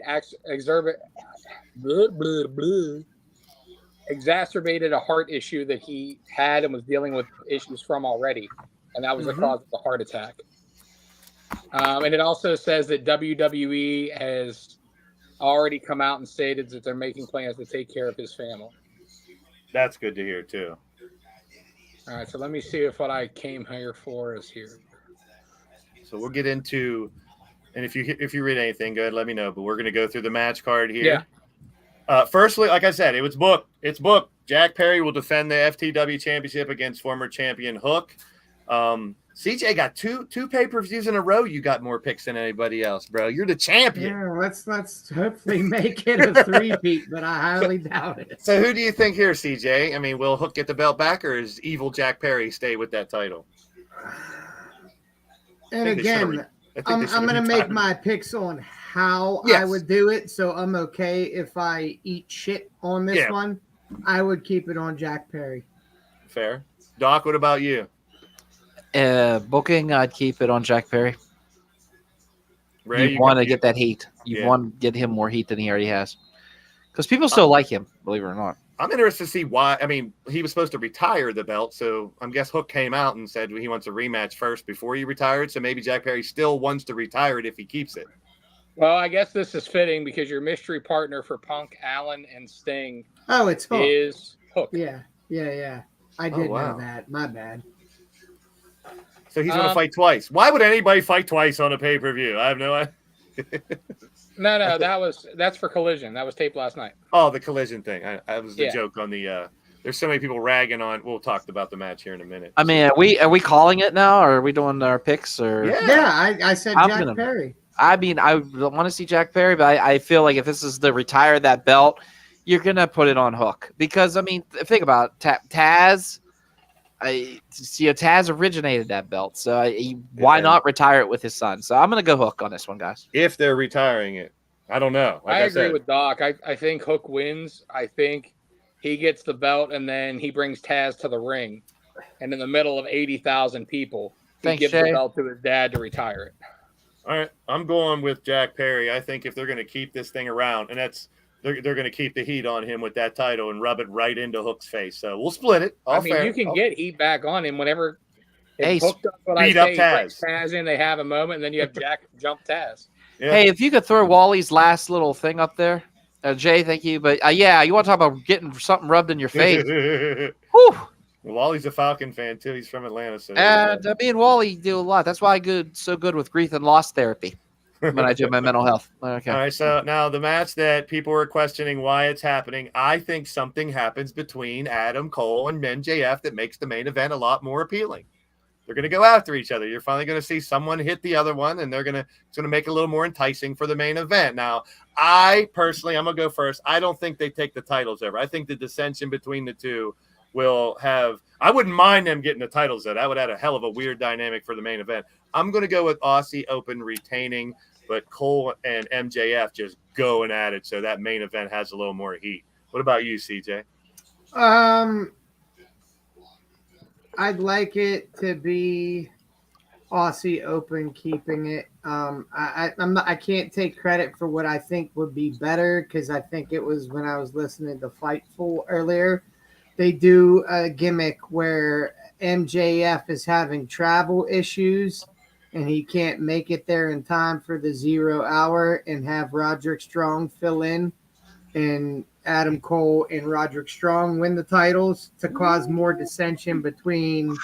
exacerbated a heart issue that he had and was dealing with issues from already, and that was the cause of the heart attack. And it also says that WWE has already come out and stated that they're making plans to take care of his family. That's good to hear too. All right, so let me see if what I came here for is here. So we'll get into, and if you read anything, go ahead, let me know. But we're going to go through the match card here. Yeah. Firstly, like I said, it's booked. It's booked. Jack Perry will defend the FTW Championship against former champion Hook. CJ got two pay-per-views in a row. You got more picks than anybody else, bro. You're the champion. Yeah, let's hopefully make it a three-peat, but I highly doubt it. So who do you think here, CJ? I mean, will Hook get the belt back, or is evil Jack Perry stay with that title? And again, I'm going to make my picks on how I would do it, so I'm okay if I eat shit on this one. I would keep it on Jack Perry. Fair. Doc, what about you? Booking, I'd keep it on Jack Perry. Ray, you want to get that heat. You want to get him more heat than he already has. Because people still like him, believe it or not. I'm interested to see why. I mean, he was supposed to retire the belt, so I guess Hook came out and said he wants a rematch first before he retired. So maybe Jack Perry still wants to retire it if he keeps it. Well, I guess this is fitting because your mystery partner for Punk, Allen, and Sting it's Hook. Is Hook. Yeah. I did know that. My bad. So he's going to fight twice. Why would anybody fight twice on a pay-per-view? I have no idea. No, that's for Collision. That was taped last night. Oh, the Collision thing. That was the joke on the there's so many people ragging on. We'll talk about the match here in a minute. I mean, are we calling it now, or are we doing our picks? Or I said Jack Perry. I mean, I want to see Jack Perry, but I feel like if this is the retire that belt, you're gonna put it on Hook because I mean, think about it. Taz. Taz originated that belt, so why not retire it with his son? So I'm going to go Hook on this one, guys. If they're retiring it, I don't know. I agree with Doc. I think Hook wins. I think he gets the belt, and then he brings Taz to the ring, and in the middle of 80,000 people, he gives the belt to his dad to retire it. All right, I'm going with Jack Perry. I think if they're going to keep this thing around, and they're going to keep the heat on him with that title and rub it right into Hook's face. So we'll split it. You can get heat back on him whenever Hook does what beat up Taz. Taz in, they have a moment, and then you have Jack jump Taz. Yeah. Hey, if you could throw Wally's last little thing up there. Jay, thank you. But you want to talk about getting something rubbed in your face. Whew. Wally's a Falcon fan, too. He's from Atlanta. So me and Wally do a lot. That's why I'm so good with grief and loss therapy. When I do my mental health. Okay. All right, so now the match that people were questioning why it's happening, I think something happens between Adam Cole and MJF that makes the main event a lot more appealing. They're going to go after each other. You're finally going to see someone hit the other one, and it's going to make it a little more enticing for the main event. Now, I'm going to go first. I don't think they take the titles ever. I think the dissension between the two will have – I wouldn't mind them getting the titles, though. That would add a hell of a weird dynamic for the main event. I'm going to go with Aussie Open retaining – but Cole and MJF just going at it, so that main event has a little more heat. What about you, CJ? I'd like it to be Aussie Open keeping it. I can't take credit for what I think would be better because I think it was when I was listening to Fightful earlier. They do a gimmick where MJF is having travel issues and he can't make it there in time for the 0 hour and have Roderick Strong fill in and Adam Cole and Roderick Strong win the titles to cause more dissension between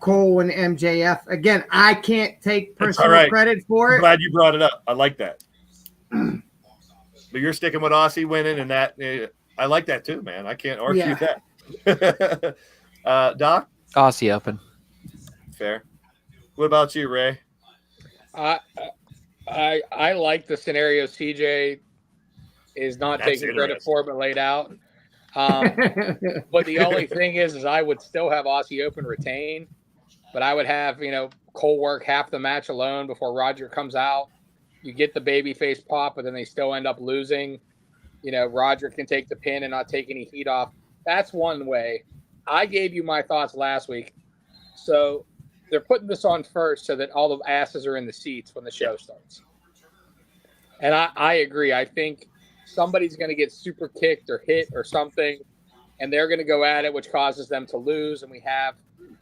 Cole and MJF. Again, I can't take personal credit for it. I'm glad you brought it up. I like that. But you're sticking with Aussie winning, and that I like that too, man. I can't argue that. Doc? Aussie Open. Fair. What about you, Ray? I like the scenario CJ is not taking credit for, but laid out. But the only thing is I would still have Aussie Open retain, but I would have, Cole work half the match alone before Roger comes out. You get the babyface pop, but then they still end up losing. Roger can take the pin and not take any heat off. That's one way. I gave you my thoughts last week. So they're putting this on first so that all the asses are in the seats when the show starts. And I agree. I think somebody's going to get super kicked or hit or something, and they're going to go at it, which causes them to lose. And we have,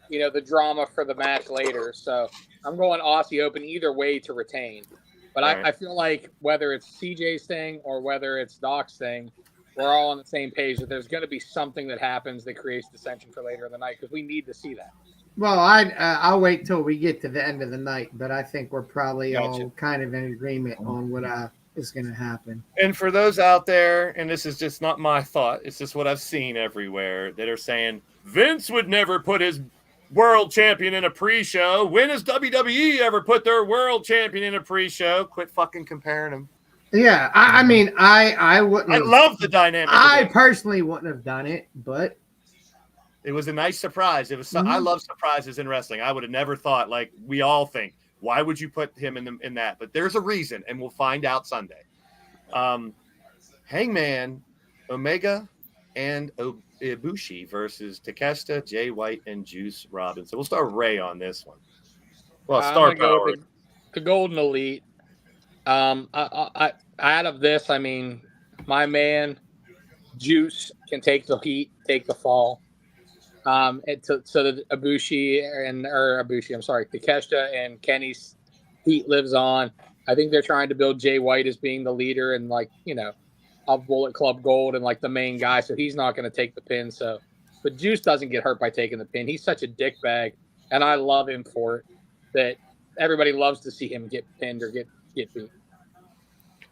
the drama for the match later. So I'm going Aussie Open either way to retain. But I feel like whether it's CJ's thing or whether it's Doc's thing, we're all on the same page that there's going to be something that happens that creates dissension for later in the night because we need to see that. Well, I'll wait till we get to the end of the night, but I think we're probably all kind of in agreement on what is going to happen. And for those out there, and this is just not my thought, it's just what I've seen everywhere that are saying Vince would never put his world champion in a pre-show. When has WWE ever put their world champion in a pre-show? Quit fucking comparing them. Yeah, I mean, I wouldn't. I love the dynamic. I personally wouldn't have done it, but it was a nice surprise. It was. I love surprises in wrestling. I would have never thought, like we all think, why would you put him in that? But there's a reason, and we'll find out Sunday. Hangman, Omega, and Ibushi versus Takeshita, Jay White, and Juice Robinson. We'll start Ray on this one. Well, Star Power. The Golden Elite. I out of this, I mean, my man Juice can take the heat, take the fall. So that Takeshita and Kenny's heat lives on. I think they're trying to build Jay White as being the leader and of Bullet Club Gold and the main guy, so he's not going to take the pin. But Juice doesn't get hurt by taking the pin. He's such a dickbag, and I love him for it. That everybody loves to see him get pinned or get beat.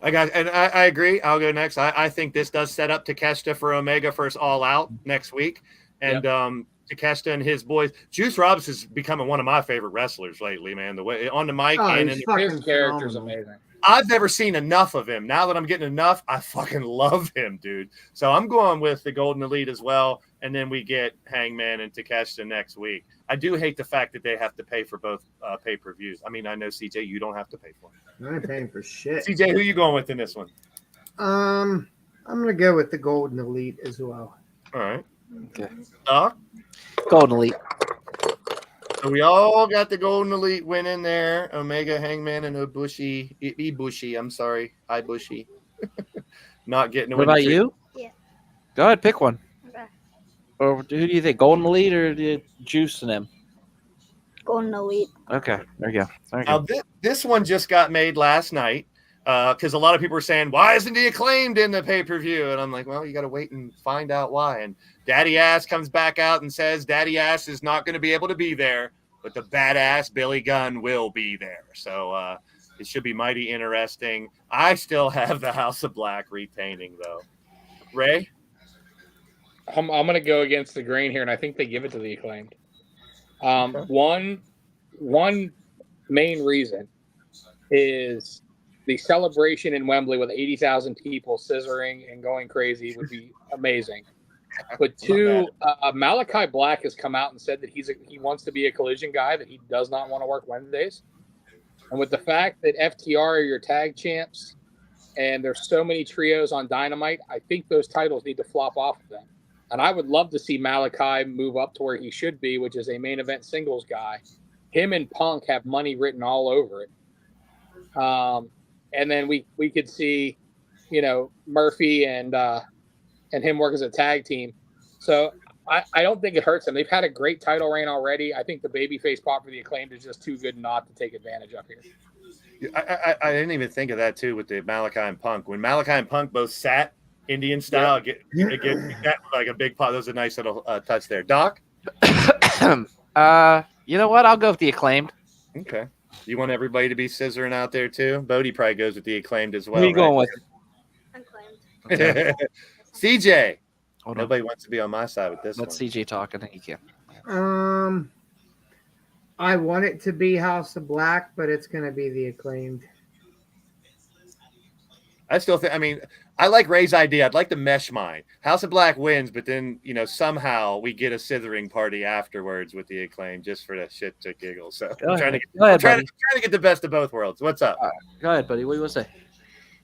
I agree. I'll go next. I think this does set up Takeshita for Omega first All Out next week. And Takeshita and his boys. Juice Robinson's becoming one of my favorite wrestlers lately, man. The way on the mic and in his character's amazing. I've never seen enough of him. Now that I'm getting enough, I fucking love him, dude. So I'm going with the Golden Elite as well. And then we get Hangman and Takeshita next week. I do hate the fact that they have to pay for both pay-per-views. I mean, I know, CJ, you don't have to pay for it. I ain't paying for shit. CJ, who you going with in this one? I'm going to go with the Golden Elite as well. All right. Okay. Doc? Golden Elite. So we all got the Golden Elite winning there. Omega, Hangman, and Ibushi. I'm sorry. Ibushi. Not getting a win. What about you? Yeah. Go ahead, pick one. Okay. Or who do you think? Golden Elite or the Juice and them? Golden Elite. Okay. There you go. Now, this one just got made last night because a lot of people were saying, why isn't he acclaimed in the pay-per-view? And I'm like, well, you got to wait and find out why. And Daddy Ass comes back out and says Daddy Ass is not going to be able to be there, but the badass Billy Gunn will be there. So it should be mighty interesting. I still have the House of Black retaining, though. Ray? I'm going to go against the grain here, and I think they give it to the Acclaimed. Okay. One main reason is the celebration in Wembley with 80,000 people scissoring and going crazy would be amazing. But two, Malachi Black has come out and said that he wants to be a Collision guy, that he does not want to work Wednesdays. And with the fact that FTR are your tag champs and there's so many trios on Dynamite, I think those titles need to flop off of them. And I would love to see Malachi move up to where he should be, which is a main event singles guy. Him and Punk have money written all over it. And then we could see, Murphy and him work as a tag team. So I don't think it hurts them. They've had a great title reign already. I think the babyface pop for the Acclaimed is just too good not to take advantage of here. I didn't even think of that, too, with the Malachi and Punk. When Malachi and Punk both sat Indian style, it gets like a big pop. That was a nice little touch there. Doc? You know what? I'll go with the Acclaimed. Okay. You want everybody to be scissoring out there, too? Bodie probably goes with the Acclaimed as well. Who are you going with? Acclaimed. CJ. Hold Nobody on. wants to be on my side with this Let one. CJ talk. I think he can. I want it to be House of Black, but it's going to be the Acclaimed. I still think. I mean, I like Ray's idea. I'd like to mesh mine. House of Black wins, but then somehow we get a scissoring party afterwards with the Acclaim just for the shit to giggle. So I'm trying to get the best of both worlds. What's up? Go ahead, buddy. What do you want to say?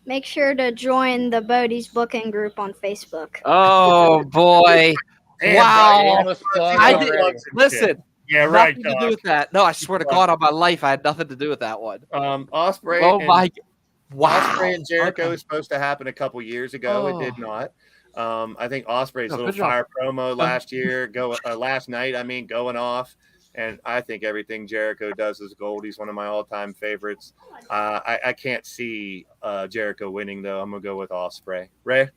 Make sure to join the Bodie's booking group on Facebook. Oh boy! Damn, Wow! Brian, I did listen. Yeah, right. Nothing to do with that. No, I swear to God, on my life, I had nothing to do with that one. Ospreay. Oh my! Wow! Ospreay and Jericho was supposed to happen a couple years ago. It did not. I think Ospreay's little fire promo last night. Going off. And I think everything Jericho does is gold. He's one of my all-time favorites. I can't see Jericho winning, though. I'm going to go with Ospreay. Ray?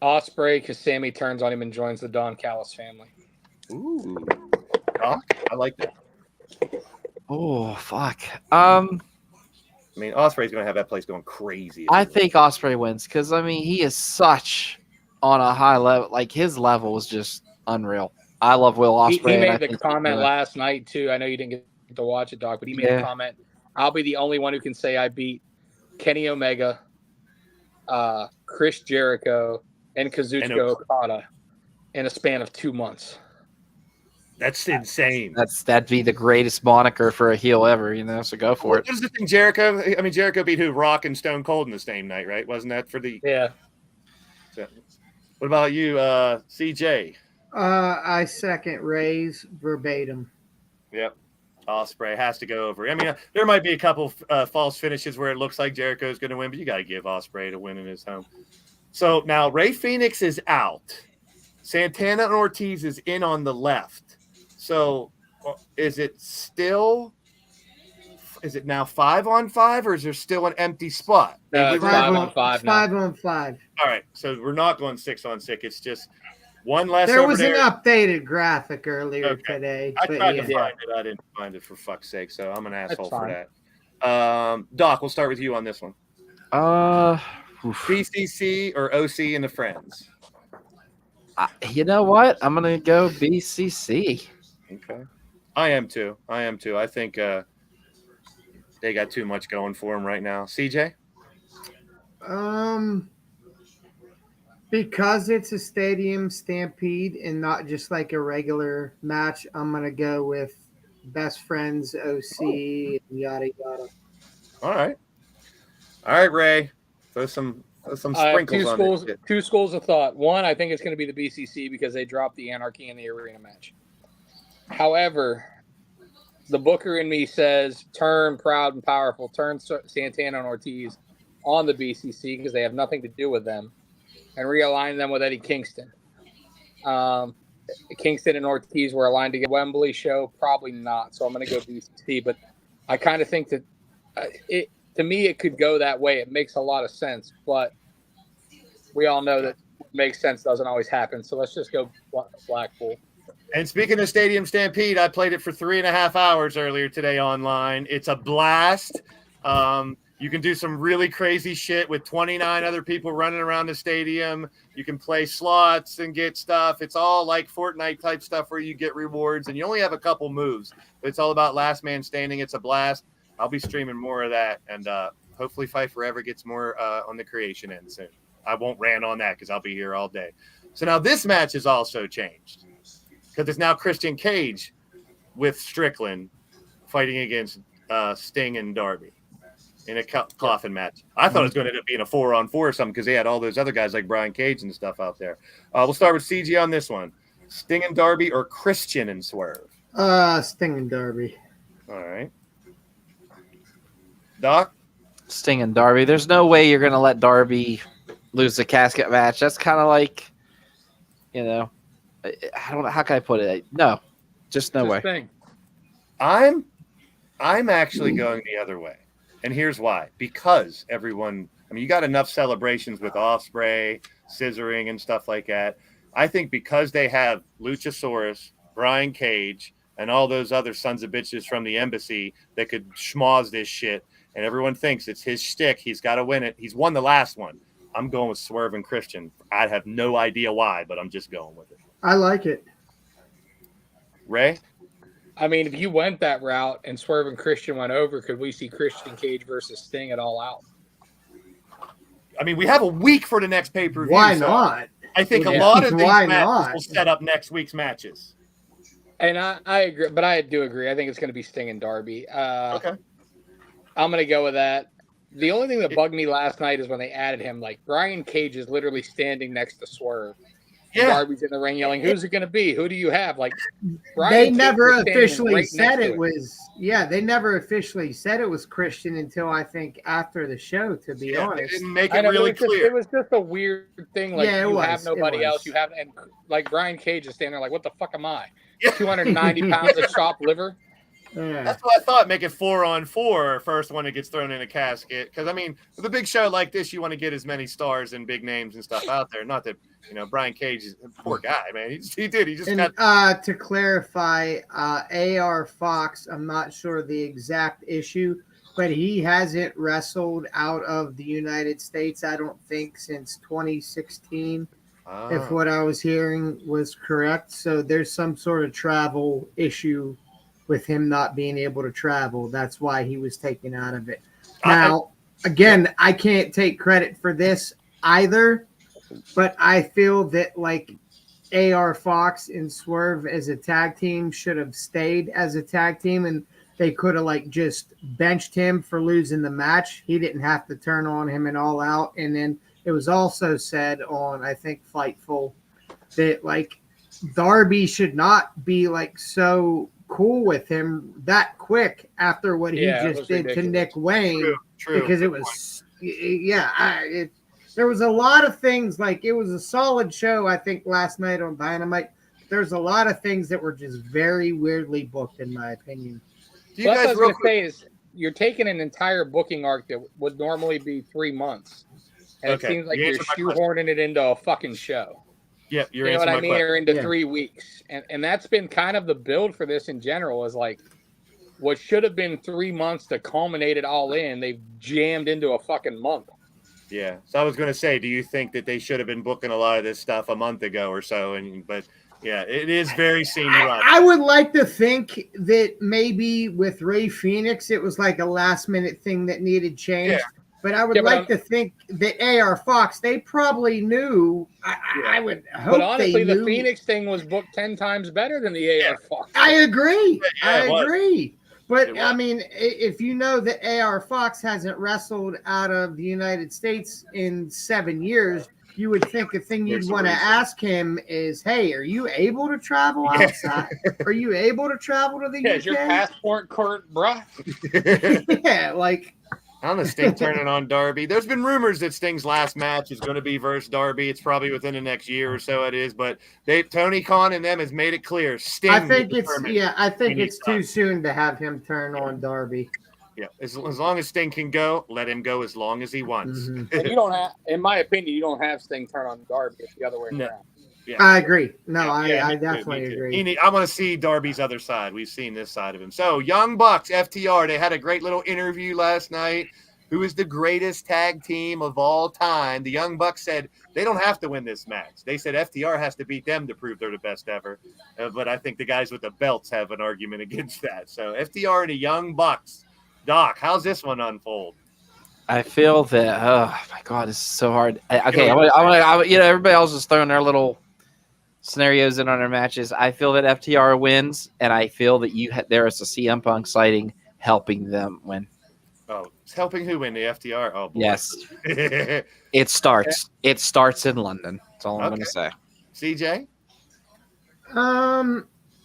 Ospreay, because Sammy turns on him and joins the Don Callis family. Ooh. Doc? I like that. Oh, fuck. Ospreay's going to have that place going crazy. I think Ospreay wins because, he is such on a high level. Like, his level is just unreal. I love Will Ospreay. He made the comment last night, too. I know you didn't get to watch it, Doc, but he made a comment. I'll be the only one who can say I beat Kenny Omega, Chris Jericho, and Kazuchika Okada in a span of 2 months. That's insane. That'd be the greatest moniker for a heel ever, so go for it. What was the thing, Jericho? Jericho beat who? Rock and Stone Cold in the same night, right? Wasn't that for the... Yeah. So, what about you, CJ? I second Ray's verbatim. Yep. Ospreay has to go over. There might be a couple false finishes where it looks like Jericho's going to win, but you got to give Ospreay to win in his home. So now Rey Fenix is out. Santana and Ortiz is in on the left. So is it now 5-on-5 or is there still an empty spot? No, 5-on-5 now. 5-on-5. All right. So we're not going 6-on-6. It's just one less. There was an updated graphic earlier today. I tried to find it. I didn't find it, for fuck's sake. So I'm an asshole for that. Doc, we'll start with you on this one. BCC or OC and the Friends? You know what? I'm going to go BCC. Okay. I am too. I think they got too much going for them right now. CJ? Because it's a stadium stampede and not just like a regular match, I'm going to go with Best Friends, OC, and yada, yada. All right, Ray. Throw some sprinkles on it. Two schools of thought. One, I think it's going to be the BCC because they dropped the Anarchy in the arena match. However, the booker in me says turn Proud and Powerful, turn Santana and Ortiz on the BCC because they have nothing to do with them, and realign them with Eddie Kingston. Kingston and Ortiz were aligned to get Wembley show. Probably not. So I'm going to go BCC, but I kind of think that to me, it could go that way. It makes a lot of sense, but we all know that what makes sense doesn't always happen. So let's just go Blackpool. And speaking of Stadium Stampede, I played it for 3.5 hours earlier today online. It's a blast. You can do some really crazy shit with 29 other people running around the stadium. You can play slots and get stuff. It's all like Fortnite type stuff where you get rewards, and you only have a couple moves. But it's all about last man standing. It's a blast. I'll be streaming more of that, and hopefully Fight Forever gets more on the creation end soon. I won't rant on that because I'll be here all day. So now this match has also changed because it's now Christian Cage with Strickland fighting against Sting and Darby in a coffin match. I thought it was going to end up being a 4-on-4 or something because they had all those other guys like Brian Cage and stuff out there. We'll start with CG on this one. Sting and Darby or Christian and Swerve? Sting and Darby. All right. Doc? Sting and Darby. There's no way you're going to let Darby lose the casket match. That's kind of like, I don't know. How can I put it? No, just no way. Thing. I'm actually going the other way. And here's why. Because everyone, you got enough celebrations with Ospreay, scissoring and stuff like that. I think because they have Luchasaurus, Brian Cage, and all those other sons of bitches from the embassy that could schmoz this shit, and everyone thinks it's his shtick. He's got to win it. He's won the last one. I'm going with Swerve and Christian. I have no idea why, but I'm just going with it. I like it. Ray? If you went that route and Swerve and Christian went over, could we see Christian Cage versus Sting at All Out? I mean, we have a week for the next pay-per-view. Why so not? I think a Yeah. lot of these Why matches not? will set up next week's matches. And I agree, but I do agree. I think it's going to be Sting and Darby. Okay. I'm going to go with that. The only thing that bugged me last night is when they added him. Like, Brian Cage is literally standing next to Swerve. Yeah. Darby's in the ring yelling, "Who's it going to be? Who do you have?" Like, They Cage never was standing officially right said next to it was. Yeah, they never officially said it was Christian until I think after the show. To be They honest, didn't make I it know, really it was clear. it was just a weird thing. Like, Yeah, it you was, have nobody it was. else. You have, and like Brian Cage is standing there like, "What the fuck am I? Yeah. 290 pounds of chopped liver." yeah. That's what I thought. Make it 4-on-4. First one that gets thrown in a casket. Because I mean, with a big show like this, you want to get as many stars and big names and stuff out there. Not that Brian Cage is a poor guy, man. He just And got. to clarify, AR Fox, I'm not sure the exact issue, but he hasn't wrestled out of the United States, I don't think, since 2016, if what I was hearing was correct. So there's some sort of travel issue with him not being able to travel. That's why he was taken out of it. Now, again, I can't take credit for this either, but I feel that like AR Fox and Swerve as a tag team should have stayed as a tag team, and they could have like just benched him for losing the match. He didn't have to turn on him and All Out. And then it was also said on, I think, Fightful that like Darby should not be like so cool with him that quick after what he Yeah, it just was did to ridiculous. Nick Wayne. True. Because it was, there was a lot of things, like it was a solid show, I think, last night on Dynamite. There's a lot of things that were just very weirdly booked, in my opinion. Do you Well, that's guys what I real was quick? going to say is you're taking an entire booking arc that would normally be 3 months. And Okay, it seems like you you're answered my question. shoehorning it into a fucking show. Yeah, you're You know what answering I my mean? question. Or into Yeah. 3 weeks. And that's been kind of the build for this in general is like what should have been 3 months to culminate it all in, they've jammed into a fucking month. Yeah. So I was going to say, do you think that they should have been booking a lot of this stuff a month ago or so? But yeah, it is very seamless. I would like to think that maybe with Ray Phoenix, it was like a last minute thing that needed changed. Yeah. But I would Yeah, but like to think that AR Fox, they probably knew. I would hope But honestly, they the knew. Phoenix thing was booked 10 times better than the AR Fox. I agree. Yeah, it was. agree. But It was. I mean, if you know that AR Fox hasn't wrestled out of the United States in 7 years, you would think the thing There's you'd some want to reason. ask him is, "Hey, are you able to travel Yeah. outside? Are you able to travel to the Yeah, UK?" is your passport court, bruh? Yeah, like I don't know, Sting turning on Darby. There's been rumors that Sting's last match is going to be versus Darby. It's probably within the next year or so. It is, but Tony Khan and them has made it clear. Sting. I think is it's determined. I think We it's need too soon to have him turn on Darby. Yeah. As long as Sting can go, let him go as long as he wants. Mhm. And you don't have, in my opinion, you don't have Sting turn on Darby. It's the other way No. around. Yeah. I agree. No, Yeah, I me too, definitely me too. agree. I want to see Darby's other side. We've seen this side of him. So, Young Bucks, FTR, they had a great little interview last night. Who is the greatest tag team of all time? The Young Bucks said they don't have to win this match. They said FTR has to beat them to prove they're the best ever. But I think the guys with the belts have an argument against that. So, FTR and the Young Bucks. Doc, how's this one unfold? I feel that. Oh my god, this is so hard. Everybody else is throwing their little scenarios in on their matches. I feel that FTR wins, and I feel that there is a CM Punk sighting helping them win. Oh, it's helping who win? The FTR? Oh, boy. Yes, CJ? it starts. It starts in London. That's all I'm going to say.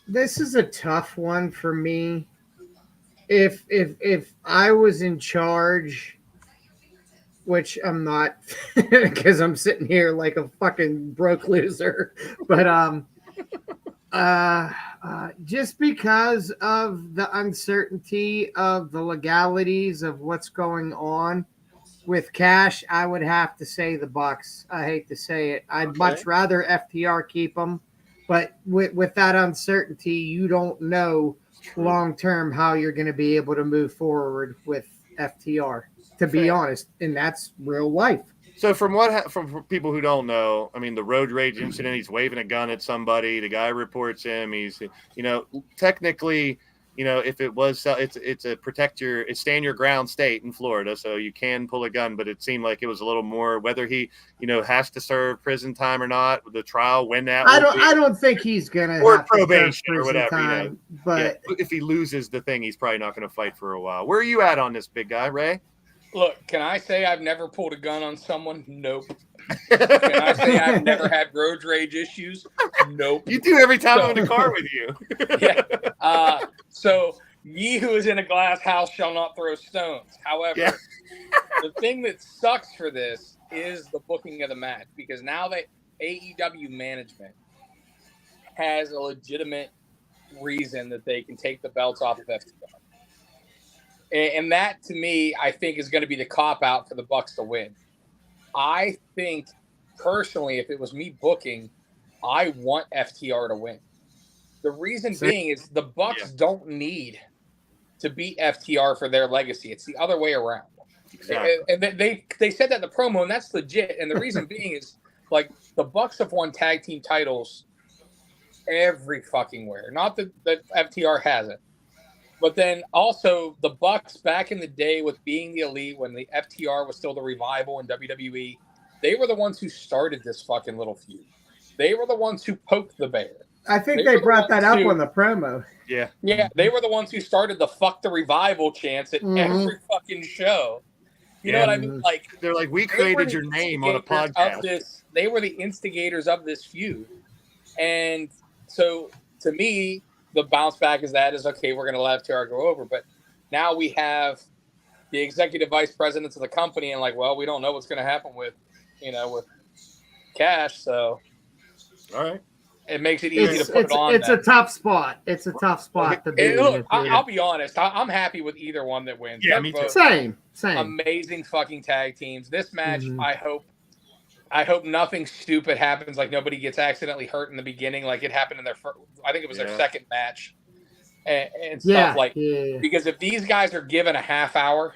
This is a tough one for me. If I was in charge, which I'm not, because I'm sitting here like a fucking broke loser, but just because of the uncertainty of the legalities of what's going on with Cash, I would have to say the Bucks. I hate to say it. I'd much rather FTR keep them, but with that uncertainty, you don't know long term how you're going to be able to move forward with FTR, to be honest, and that's real life. So from people who don't know, I mean, the road rage incident, he's waving a gun at somebody. The guy reports him. He's, technically if it was, it's a it's stand your ground state in Florida, so you can pull a gun. But it seemed like it was a little more whether he, has to serve prison time or not. The trial, when that I don't think he's gonna or have probation to or whatever. time, but if he loses the thing, he's probably not going to fight for a while. Where are you at on this, big guy, Ray? Look, can I say I've never pulled a gun on someone? Nope. Can I say I've never had road rage issues? Nope. You do every time I'm in the car with you. Yeah. So ye who is in a glass house shall not throw stones. However, the thing that sucks for this is the booking of the match, because now that AEW management has a legitimate reason that they can take the belts off of FTR. And that, to me, I think is going to be the cop-out for the Bucks to win. I think, personally, if it was me booking, I want FTR to win. The reason being is the Bucks don't need to beat FTR for their legacy. It's the other way around. Exactly. And they said that in the promo, and that's legit. And the reason being is, like, the Bucks have won tag team titles every fucking where. Not that FTR hasn't. But then also the Bucks back in the day with being the Elite, when the FTR was still the Revival in WWE, they were the ones who started this fucking little feud. They were the ones who poked the bear. I think they brought that up on the promo. Yeah. Yeah, they were the ones who started the "fuck the Revival" chants at every fucking show. You know what I mean? Like, they're like, we created your name on a podcast. They were the instigators of this feud. And so, to me, the bounce back is okay, we're going to let FTR go over. But now we have the executive vice presidents of the company and we don't know what's going to happen with Cash. So, all right. It makes it easy to put it on. It's a tough spot. It's a tough spot to be. Look, I'll be honest. I'm happy with either one that wins. Yeah, me too. Same. Amazing fucking tag teams. This match, I hope nothing stupid happens. Like nobody gets accidentally hurt in the beginning, like it happened in their first. I think it was their second match, and stuff because if these guys are given a half hour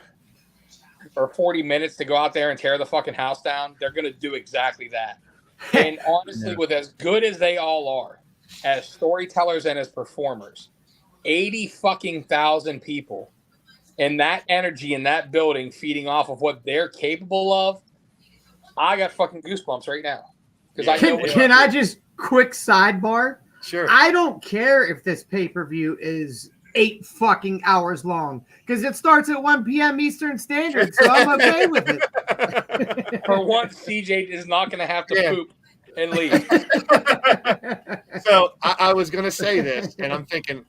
or 40 minutes to go out there and tear the fucking house down, they're gonna do exactly that. And honestly, with as good as they all are, as storytellers and as performers, 80,000 people, and that energy in that building feeding off of what they're capable of, I got fucking goosebumps right now. Because I know. Can I just quick sidebar? Sure. I don't care if this pay-per-view is 8 fucking hours long because it starts at 1 p.m. Eastern Standard, so I'm okay with it. For once, CJ is not going to have to poop and leave. So I was going to say this, and I'm thinking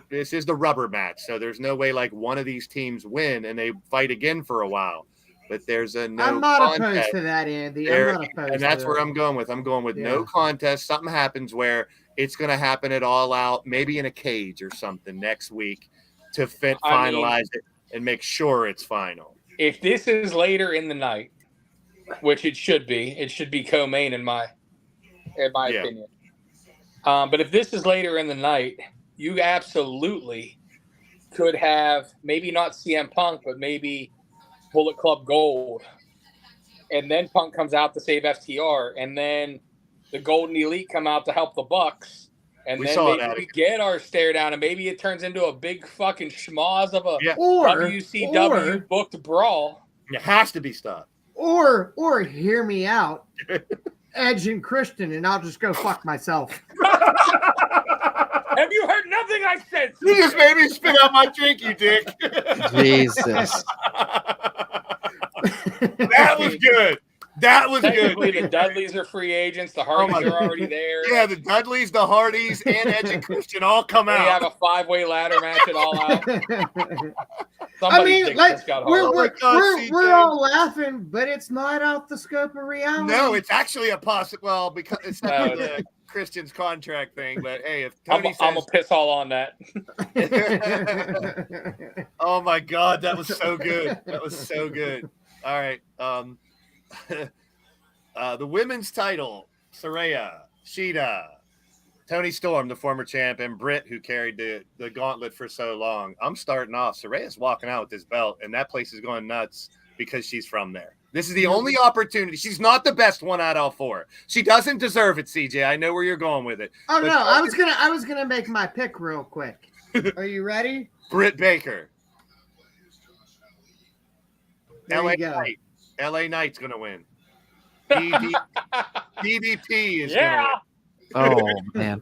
this is the rubber match, so there's no way one of these teams win and they fight again for a while. But there's a no. I'm not contest opposed to that, Andy. there, I'm not opposed, and that's to where that. I'm going with. I'm going with no contest. Something happens where it's going to happen at All Out, maybe in a cage or something next week to finalize it and make sure it's final. If this is later in the night, which it should be co-main in my opinion. But if this is later in the night, you absolutely could have maybe not CM Punk, but maybe Bullet Club Gold, and then Punk comes out to save FTR, and then the Golden Elite come out to help the Bucks, and we get our stare down, and maybe it turns into a big fucking schmoz of a WCW booked brawl. It has to be stopped. Or hear me out, Edge and Christian, and I'll just go fuck myself. Have you heard nothing I said? You just made me spit out my drink, you dick. Jesus. That was good. That was good. The Dudleys are free agents. The Hardys are already there. Yeah, the Dudleys, the Hardys, and Edge and Christian all come out. We have a 5-way ladder match at All Out. We're all laughing, but it's not out the scope of reality. No, it's actually a possible. Well, because it's not the Christian's contract thing. But hey, if Tony I'm gonna piss all on that. Oh my God, that was so good. That was so good. All right. The women's title, Saraya, Shida, Tony Storm, the former champ, and Britt, who carried the gauntlet for so long. I'm starting off. Saraya's walking out with this belt, and that place is going nuts because she's from there. This is the only opportunity. She's not the best one out of all 4. She doesn't deserve it, CJ. I know where you're going with it. Oh, no. I was gonna make my pick real quick. Are you ready? Britt Baker. There LA you go. Knight. LA Knight's gonna win. DDP is gonna Yeah. win. Oh man.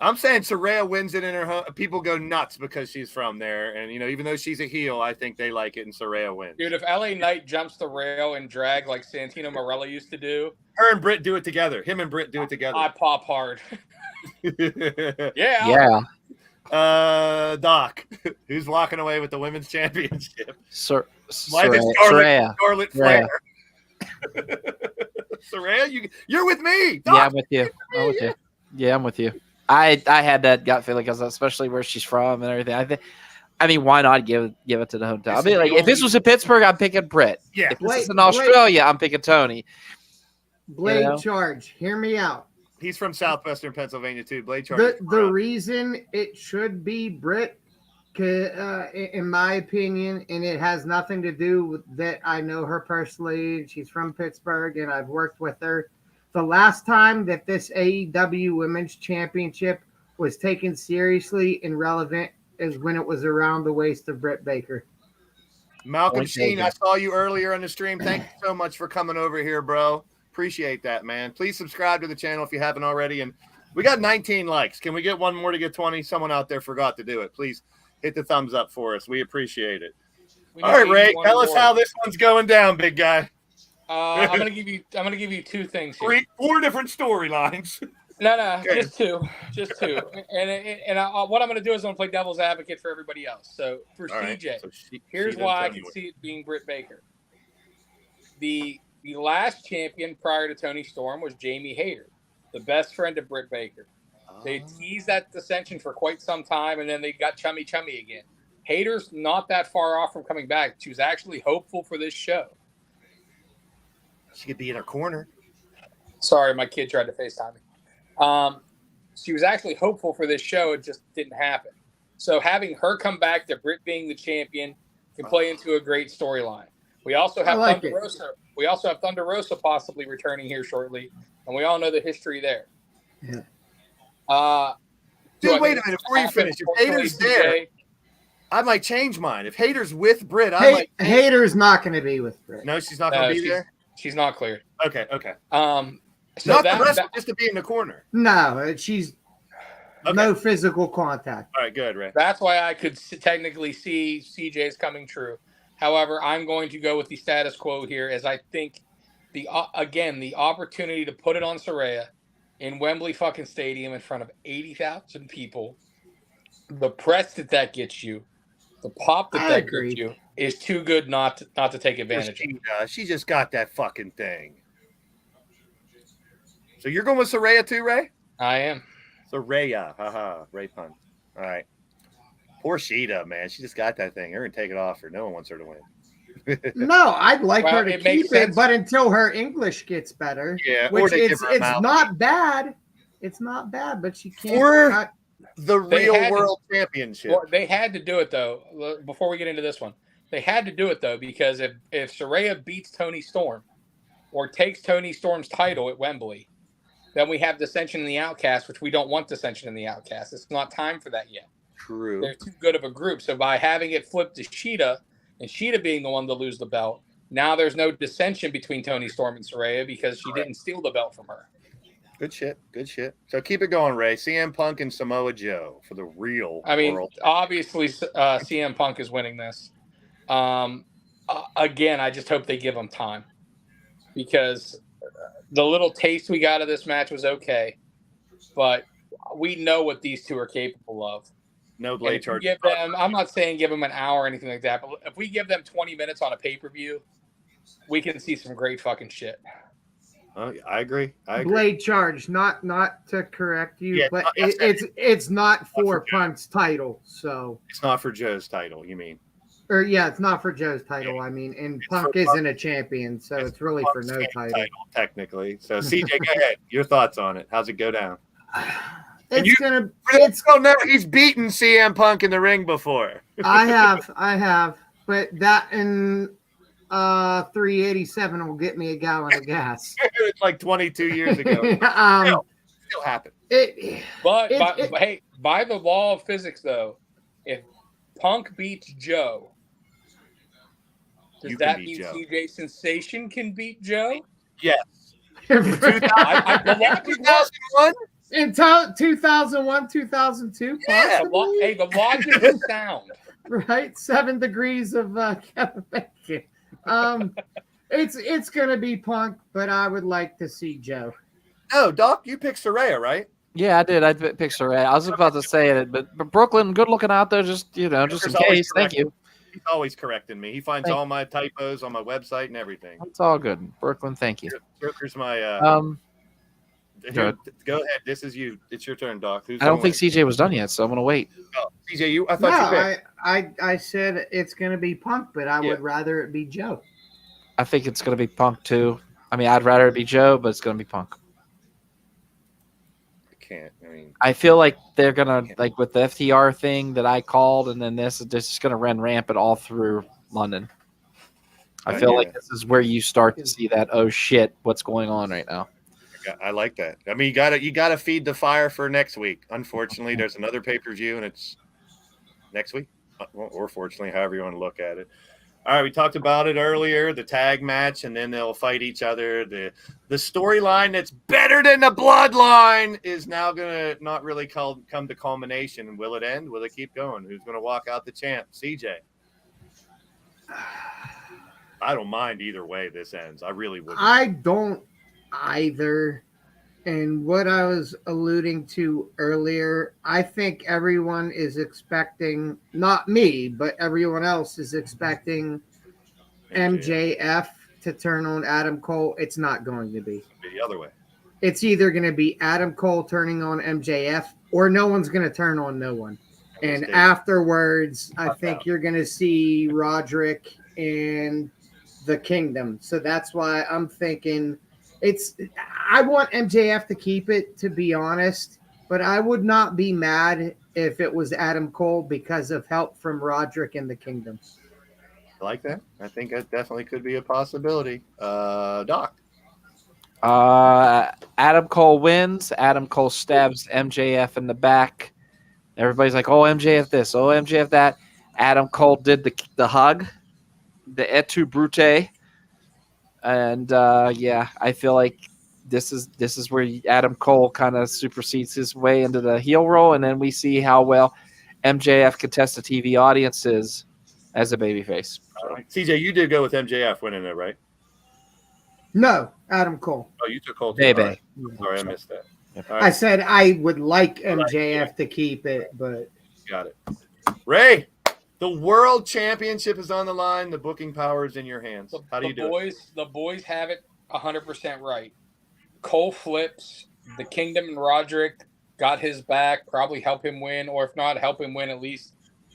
I'm saying Saraya wins it in her home. People go nuts because she's from there, and even though she's a heel, I think they like it, and Saraya wins. Dude, if LA Knight jumps the rail and drag like Santino Marella used to do, Her and Britt do it together. Him and Britt do it together. I pop hard. Yeah. Yeah. Doc, who's walking away with the women's championship? Saraya. Scarlet Flair. Saraya, you're with me. Doc. Yeah, I'm with you. Yeah, I'm with you. I had that gut feeling because especially where she's from and everything. I mean, why not give it to the hometown? I mean, like if this was in Pittsburgh, I'm picking Britt. Yeah. If this is in Australia, I'm picking Tony. Blade Charge, hear me out. He's from southwestern Pennsylvania too. Blade Charge. The reason it should be Britt, in my opinion, and it has nothing to do with that. I know her personally. She's from Pittsburgh, and I've worked with her. The last time that this AEW Women's Championship was taken seriously and relevant is when it was around the waist of Britt Baker. Malcolm Sheen, I saw you earlier on the stream. Thank you so much for coming over here, bro. Appreciate that, man. Please subscribe to the channel if you haven't already. And we got 19 likes. Can we get one more to get 20? Someone out there forgot to do it. Please hit the thumbs up for us. We appreciate it. All right, Ray, tell us how this one's going down, big guy. I'm gonna give you two things here. Four different storylines. No, okay. just two. And what I'm gonna do is I'm gonna play devil's advocate for everybody else. So for CJ, here's why I can see it being Britt Baker. The last champion prior to Toni Storm was Jamie Hayter, the best friend of Britt Baker. They teased that dissension for quite some time, and then they got chummy again. Hayter's not that far off from coming back. She was actually hopeful for this show. She could be in her corner. Sorry, my kid tried to FaceTime me. She was actually hopeful for this show. It just didn't happen. So having her come back to Britt being the champion can play into a great storyline. We also have Thunder Rosa. We also have Thunder Rosa possibly returning here shortly, and we all know the history there. Yeah. Dude, wait a minute before you finish. If Hayter's there, I might change mine. If Hayter's with Britt, Hayter's not going to be with Britt. No, she's not going to be there. She's not cleared. Okay. So not the rest, just to be in the corner. No, she's no physical contact. All right, good, Ray. That's why I could technically see CJ's coming true. However, I'm going to go with the status quo here, as I think the opportunity to put it on Saraya in Wembley fucking Stadium in front of 80,000 people, the press that gets you, the pop that gets you, is too good not to take advantage of. She just got that fucking thing. So you're going with Saraya too, Ray? I am. Saraya. Haha. Ray pun. All right. Poor Sheeta, man. She just got that thing. They're going to take it off her. No one wants her to win. No, I'd like her to keep it, but until her English gets better. Yeah, which it's not bad. It's not bad, but she can't. For the real world championship. Well, they had to do it, though, before we get into this one. They had to do it, though, because if Saraya beats Toni Storm or takes Toni Storm's title at Wembley, then we have dissension in the Outcast, which we don't want dissension in the Outcast. It's not time for that yet. True. They're too good of a group. So by having it flipped to Sheeta, and Sheeta being the one to lose the belt, now there's no dissension between Toni Storm and Saraya because she didn't steal the belt from her. Good shit. So keep it going, Ray. CM Punk and Samoa Joe for the real world. Obviously, CM Punk is winning this. Again, I just hope they give him time because the little taste we got of this match was okay, but we know what these two are capable of. No blade charge. I'm not saying give them an hour or anything like that, but if we give them 20 minutes on a pay-per-view, we can see some great fucking shit. Oh, I agree. Blade charge, not to correct you, but it's not for Punk's title, so it's not for Joe's title. You mean? Or it's not for Joe's title. Yeah. I mean, and Punk isn't a champion, so it's really for no title technically. So CJ, go ahead. Your thoughts on it? How's it go down? He's beaten CM Punk in the ring before. I have, but that in 387 will get me a gallon of gas. It's like 22 years ago. Still happened. But hey, by the law of physics, though, If Punk beats Joe, does You can that beat mean Joe. CJ Sensation can beat Joe? Yes. The logic works. 2001? In 2001, 2002, Yeah. possibly, Hey, the logic is sound. right? 7 degrees of Kevin Bacon. It's gonna be Punk, but I would like to see Joe. No, Doc, you picked Soraya, right? Yeah, I did. I picked Soraya. I was about to say it, but Brooklyn, good looking out there. Just just in Joker's always case. Thank you. He's always correcting me. He finds Thank all my typos on my website and everything. It's all good, Brooklyn. Thank you. Joker's my. Good. Go ahead. This is you. It's your turn, Doc. I don't think CJ was done yet, so I'm gonna wait. CJ, I thought you picked. I said it's gonna be Punk, but I would rather it be Joe. I think it's gonna be Punk too. I mean, I'd rather it be Joe, but it's gonna be Punk. Can't. I mean, I feel like they're gonna like with the FTR thing that I called, and then this is just gonna run rampant all through London. I feel like this is where you start to see that. Oh shit, what's going on right now? I like that. I mean, you gotta feed the fire for next week. Unfortunately, there's another pay-per-view, and it's next week, or fortunately, however you want to look at it. All right, we talked about it earlier, the tag match, and then they'll fight each other. The storyline that's better than the bloodline is now going to not really come to culmination. Will it end? Will it keep going? Who's going to walk out the champ? CJ. I don't mind either way this ends. I really wouldn't. I don't either. And what I was alluding to earlier, I think everyone is expecting, not me, but everyone else is expecting MJF to turn on Adam Cole. It's not going to be. The other way. It's either going to be Adam Cole turning on MJF or no one's going to turn on no one. And afterwards, I think you're going to see Roderick and the Kingdom. So that's why I'm thinking I want MJF to keep it, to be honest, but I would not be mad if it was Adam Cole because of help from Roderick and the Kingdom. I like that. I think that definitely could be a possibility. Doc. Adam Cole wins. Adam Cole stabs MJF in the back. Everybody's like, oh, MJF this, oh, MJF that. Adam Cole did the hug, the et tu brute. And I feel like this is where Adam Cole kind of supersedes his way into the heel role, and then we see how well MJF can test the TV audiences as a babyface. All right. CJ, you did go with MJF winning it, right? No, Adam Cole. Oh, you took Cole. Baby. Right. Sorry, I missed that. Right. I said I would like MJF to keep it, but got it. Ray. The World Championship is on the line. The booking power is in your hands. How do you do it? The boys have it 100% right. Cole flips. The Kingdom and Roderick got his back, probably help him win, or if not, help him win, at least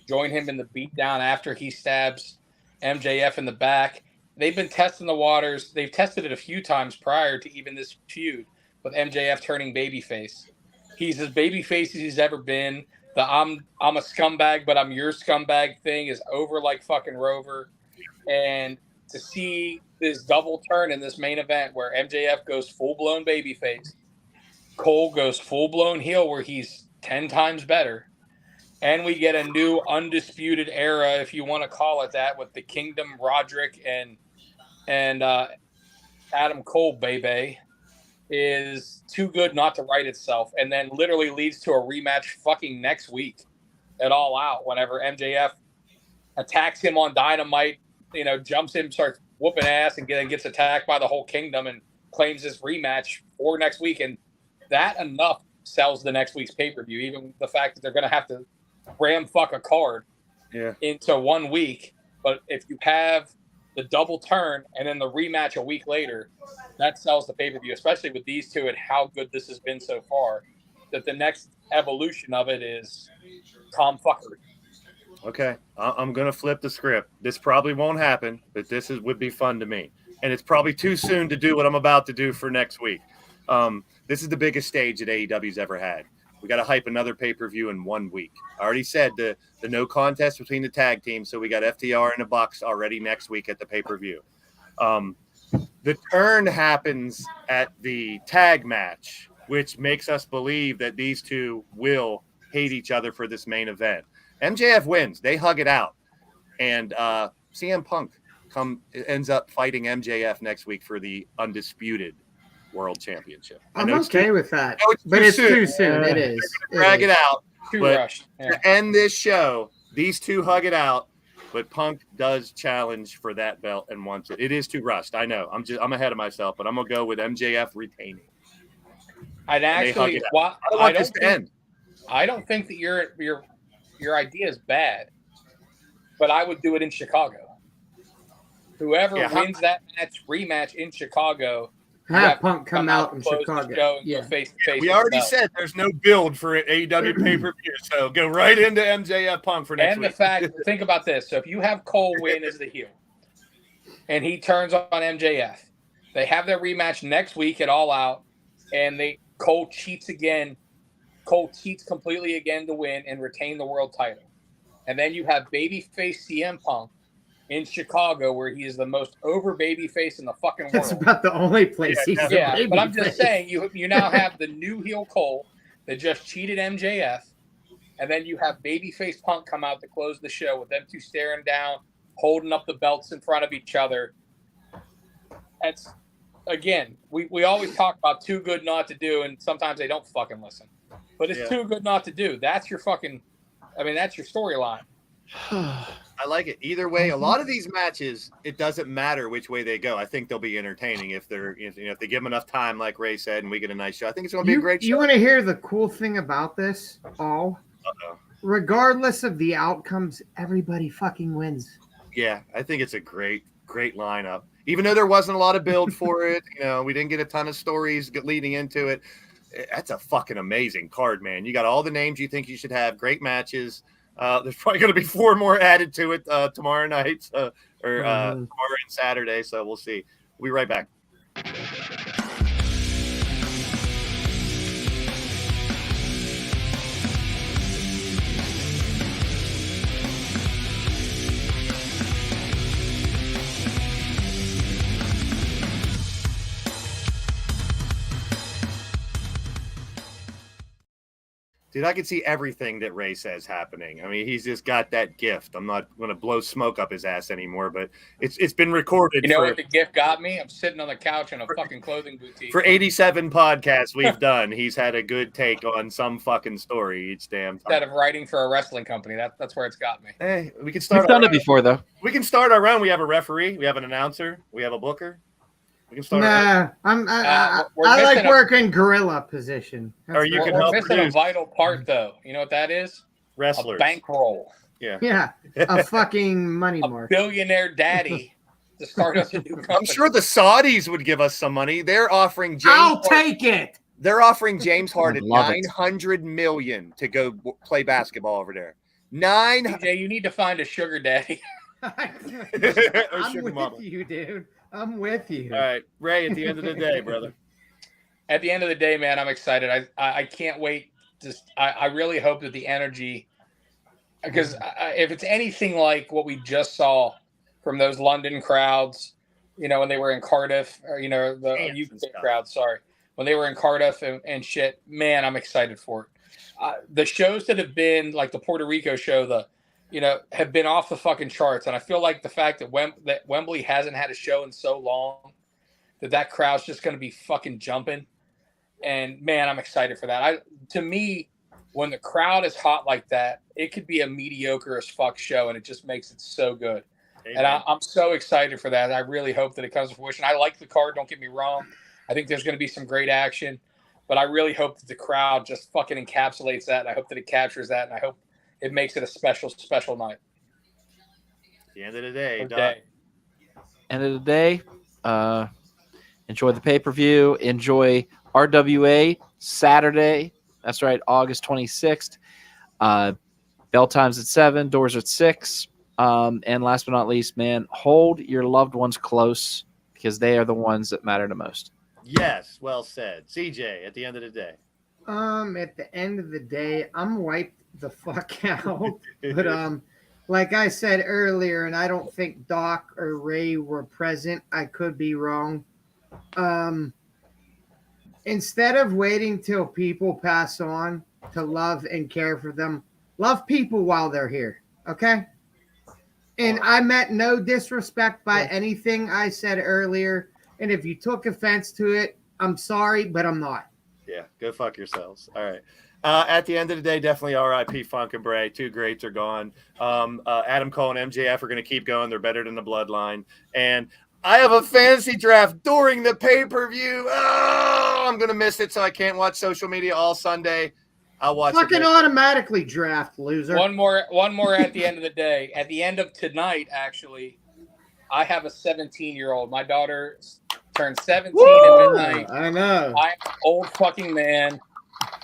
join him in the beatdown after he stabs MJF in the back. They've been testing the waters. They've tested it a few times prior to even this feud with MJF turning babyface. He's as babyface as he's ever been. The I'm a scumbag, but I'm your scumbag thing is over like fucking Rover. And to see this double turn in this main event where MJF goes full-blown babyface, Cole goes full-blown heel where he's 10 times better, and we get a new undisputed era, if you want to call it that, with the Kingdom, Roderick, and Adam Cole, baby, is too good not to write itself, and then literally leads to a rematch fucking next week at All Out whenever MJF attacks him on Dynamite, jumps him, starts whooping ass, and then gets attacked by the whole Kingdom and claims this rematch for next week. And that enough sells the next week's pay-per-view, even the fact that they're going to have to ram fuck a card into 1 week. But if you have the double turn and then the rematch a week later, that sells the pay-per-view, especially with these two and how good this has been so far, that the next evolution of it is Tom fuckery. Okay, I'm going to flip the script. This probably won't happen, but would be fun to me. And it's probably too soon to do what I'm about to do for next week. This is the biggest stage that AEW's ever had. We got to hype another pay-per-view in 1 week. I already said the no contest between the tag teams, so we got FTR and the Bucks already next week at the pay-per-view. The turn happens at the tag match, which makes us believe that these two will hate each other for this main event. MJF wins. They hug it out. And CM Punk ends up fighting MJF next week for the undisputed World Championship. I'm okay with that. But too it's soon. too soon. It is. Drag it out. Too But rushed. Yeah. to end this show, these two hug it out. But Punk does challenge for that belt and wants it. It is too rushed. I know. I'm ahead of myself, but I'm gonna go with MJF retaining. I'd actually. I don't think that your idea is bad, but I would do it in Chicago. Whoever wins that rematch in Chicago, have Punk come out in Chicago. We already said there's no build for an AEW pay-per-view, so go right into MJF Punk for next week. And the fact, think about this. So if you have Cole win as the heel, and he turns on MJF, they have their rematch next week at All Out, and Cole cheats again. Cole cheats completely again to win and retain the world title. And then you have babyface CM Punk in Chicago, where he is the most over babyface in the fucking world. That's about the only place he's a but I'm just saying, you now have the new heel Cole that just cheated MJF, and then you have babyface Punk come out to close the show with them two staring down, holding up the belts in front of each other. That's, again, we always talk about too good not to do, and sometimes they don't fucking listen. But it's too good not to do. That's your that's your storyline. I like it. Either way, a lot of these matches, it doesn't matter which way they go. I think they'll be entertaining if if they give them enough time, like Ray said, and we get a nice show. I think it's going to be a great show. You want to hear the cool thing about this? Regardless of the outcomes, everybody fucking wins. Yeah, I think it's a great lineup. Even though there wasn't a lot of build for it, we didn't get a ton of stories leading into it. That's a fucking amazing card, man. You got all the names you think you should have. Great matches. There's probably going to be 4 more added to it tomorrow night tomorrow and Saturday. So we'll see. We'll be right back. Dude, I can see everything that Ray says happening. I mean, he's just got that gift. I'm not going to blow smoke up his ass anymore, but it's been recorded. You know what the gift got me? I'm sitting on the couch in a fucking clothing boutique. For 87 podcasts we've done, he's had a good take on some fucking story each damn time. Instead of writing for a wrestling company, that's where it's got me. Hey, we can start. We've done it before, though. We can start our run. We have a referee. We have an announcer. We have a booker. We can start. I like working gorilla position. Or you can we're help missing produce. A vital part, though. You know what that is? Wrestlers. A bankroll. Yeah. A fucking money mark. A billionaire daddy to start us a new company. I'm sure the Saudis would give us some money. They're offering James. I'll take it. They're offering James Harden $900 million to go play basketball over there. DJ, you need to find a sugar daddy. I'm with you, dude. I'm with you. All right, Ray, at the end of the day, brother. At the end of the day, man, I'm excited. I can't wait. I really hope that the energy, because if it's anything like what we just saw from those London crowds, when they were in Cardiff, or, the UK crowd, when they were in Cardiff and shit, man, I'm excited for it. The shows that have been, like the Puerto Rico show, have been off the fucking charts. And I feel like the fact that Wembley hasn't had a show in so long, that crowd's just going to be fucking jumping. And, man, I'm excited for that. To me, when the crowd is hot like that, it could be a mediocre as fuck show, and it just makes it so good. Amen. And I'm so excited for that. I really hope that it comes to fruition. I like the card, don't get me wrong. I think there's going to be some great action. But I really hope that the crowd just fucking encapsulates that, and I hope that it captures that, and I hope it makes it a special, special night. At the end of the day, End of the day, enjoy the pay-per-view. Enjoy RWA Saturday. That's right, August 26th. Bell time's at 7, doors are at 6. And last but not least, man, hold your loved ones close because they are the ones that matter the most. Yes, well said. CJ, at the end of the day. At the end of the day, I'm wiped the fuck out. But like I said earlier, and I don't think Doc or Ray were present. I could be wrong. Instead of waiting till people pass on to love and care for them, Love people while they're here. Okay. And I meant no disrespect by anything I said earlier. And if you took offense to it, I'm sorry, but I'm not. Yeah, go fuck yourselves. All right. At the end of the day, definitely RIP Funk and Bray. Two greats are gone. Adam Cole and MJF are going to keep going. They're better than the Bloodline. And I have a fantasy draft during the pay-per-view. Oh, I'm going to miss it, so I can't watch social media all Sunday. I'll watch Fucking it. automatically draft, loser. One more at the end of the day. At the end of tonight, actually, I have a 17-year-old. My daughter turned 17 at midnight. I know. I'm an old fucking man.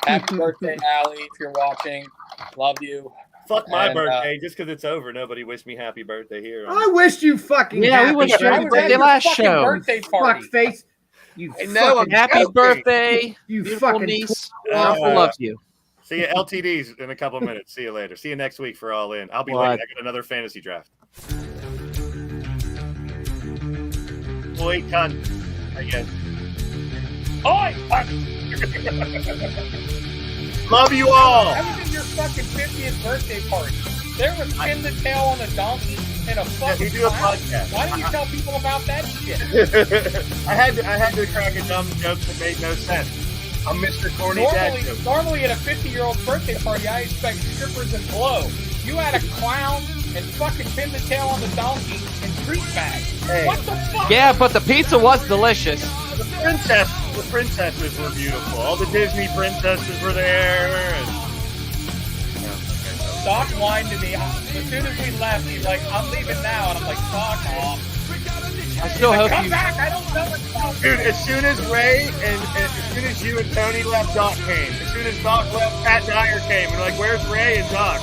Happy birthday, Allie, if you're watching. Love you. Fuck my birthday. Just because it's over, nobody wished me happy birthday here. I wished you fucking Yeah, we wished you birthday. happy birthday last show. Birthday party. Fuck face. You know, Happy birthday, you beautiful fucking niece. twat. Love you. See you LTDs in a couple minutes. See you later. See you next week for All In. I'll be late. I got another fantasy draft. Boy, cunt. I guess. Oi! Love you all. I was in your fucking 50th birthday party. There was pin the tail on a donkey and a fucking we do a clown. podcast. Why didn't you tell people about that shit? I had to crack a dumb joke that made no sense. I'm Mr. Corny Dad joke. Normally at a 50-year-old birthday party, I expect strippers and blow. You had a clown and fucking pin the tail on the donkey and street bag. Hey. What the fuck? Yeah, but the pizza was delicious. The princesses were beautiful. All the Disney princesses were there. Doc whined to me. As soon as we left, he's like, I'm leaving now. And I'm like, fuck off. I still hope Come you. back. I don't know what's about. Dude, as soon as Ray and as soon as you and Tony left, Doc came. As soon as Doc left, Pat Dyer came. And like, where's Ray and Doc?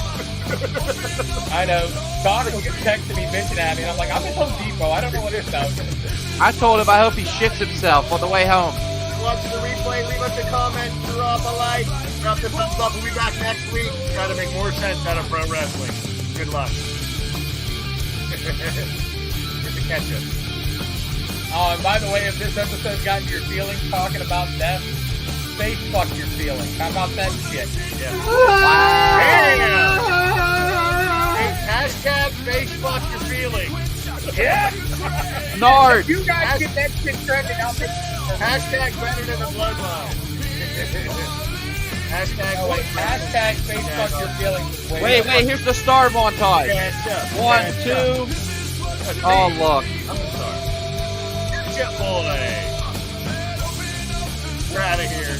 I know. Doc was texting me, bitching at me. And I'm like, I'm at Home Depot. I don't know what it's about. I told him I hope he shits himself on the way home. Watch the replay, leave us a comment, drop a like, drop the thumbs up. We'll be back next week. Try to make more sense out of pro wrestling. Good luck. Get the ketchup. Oh, and by the way, if this episode got your feelings talking about death, face fuck your feelings. How about that shit? Yeah. Wow. Hey, hashtag face fuck your feelings. Yeah. Nard. If you guys get that shit trending, I'll make Hashtag better than the bloodline. Hashtag face fuck your feelings. Wait, here's the star montage. Ketchup. 1, Ketchup. 2. Oh, look. I'm sorry. Ketchup boy. We're out of here.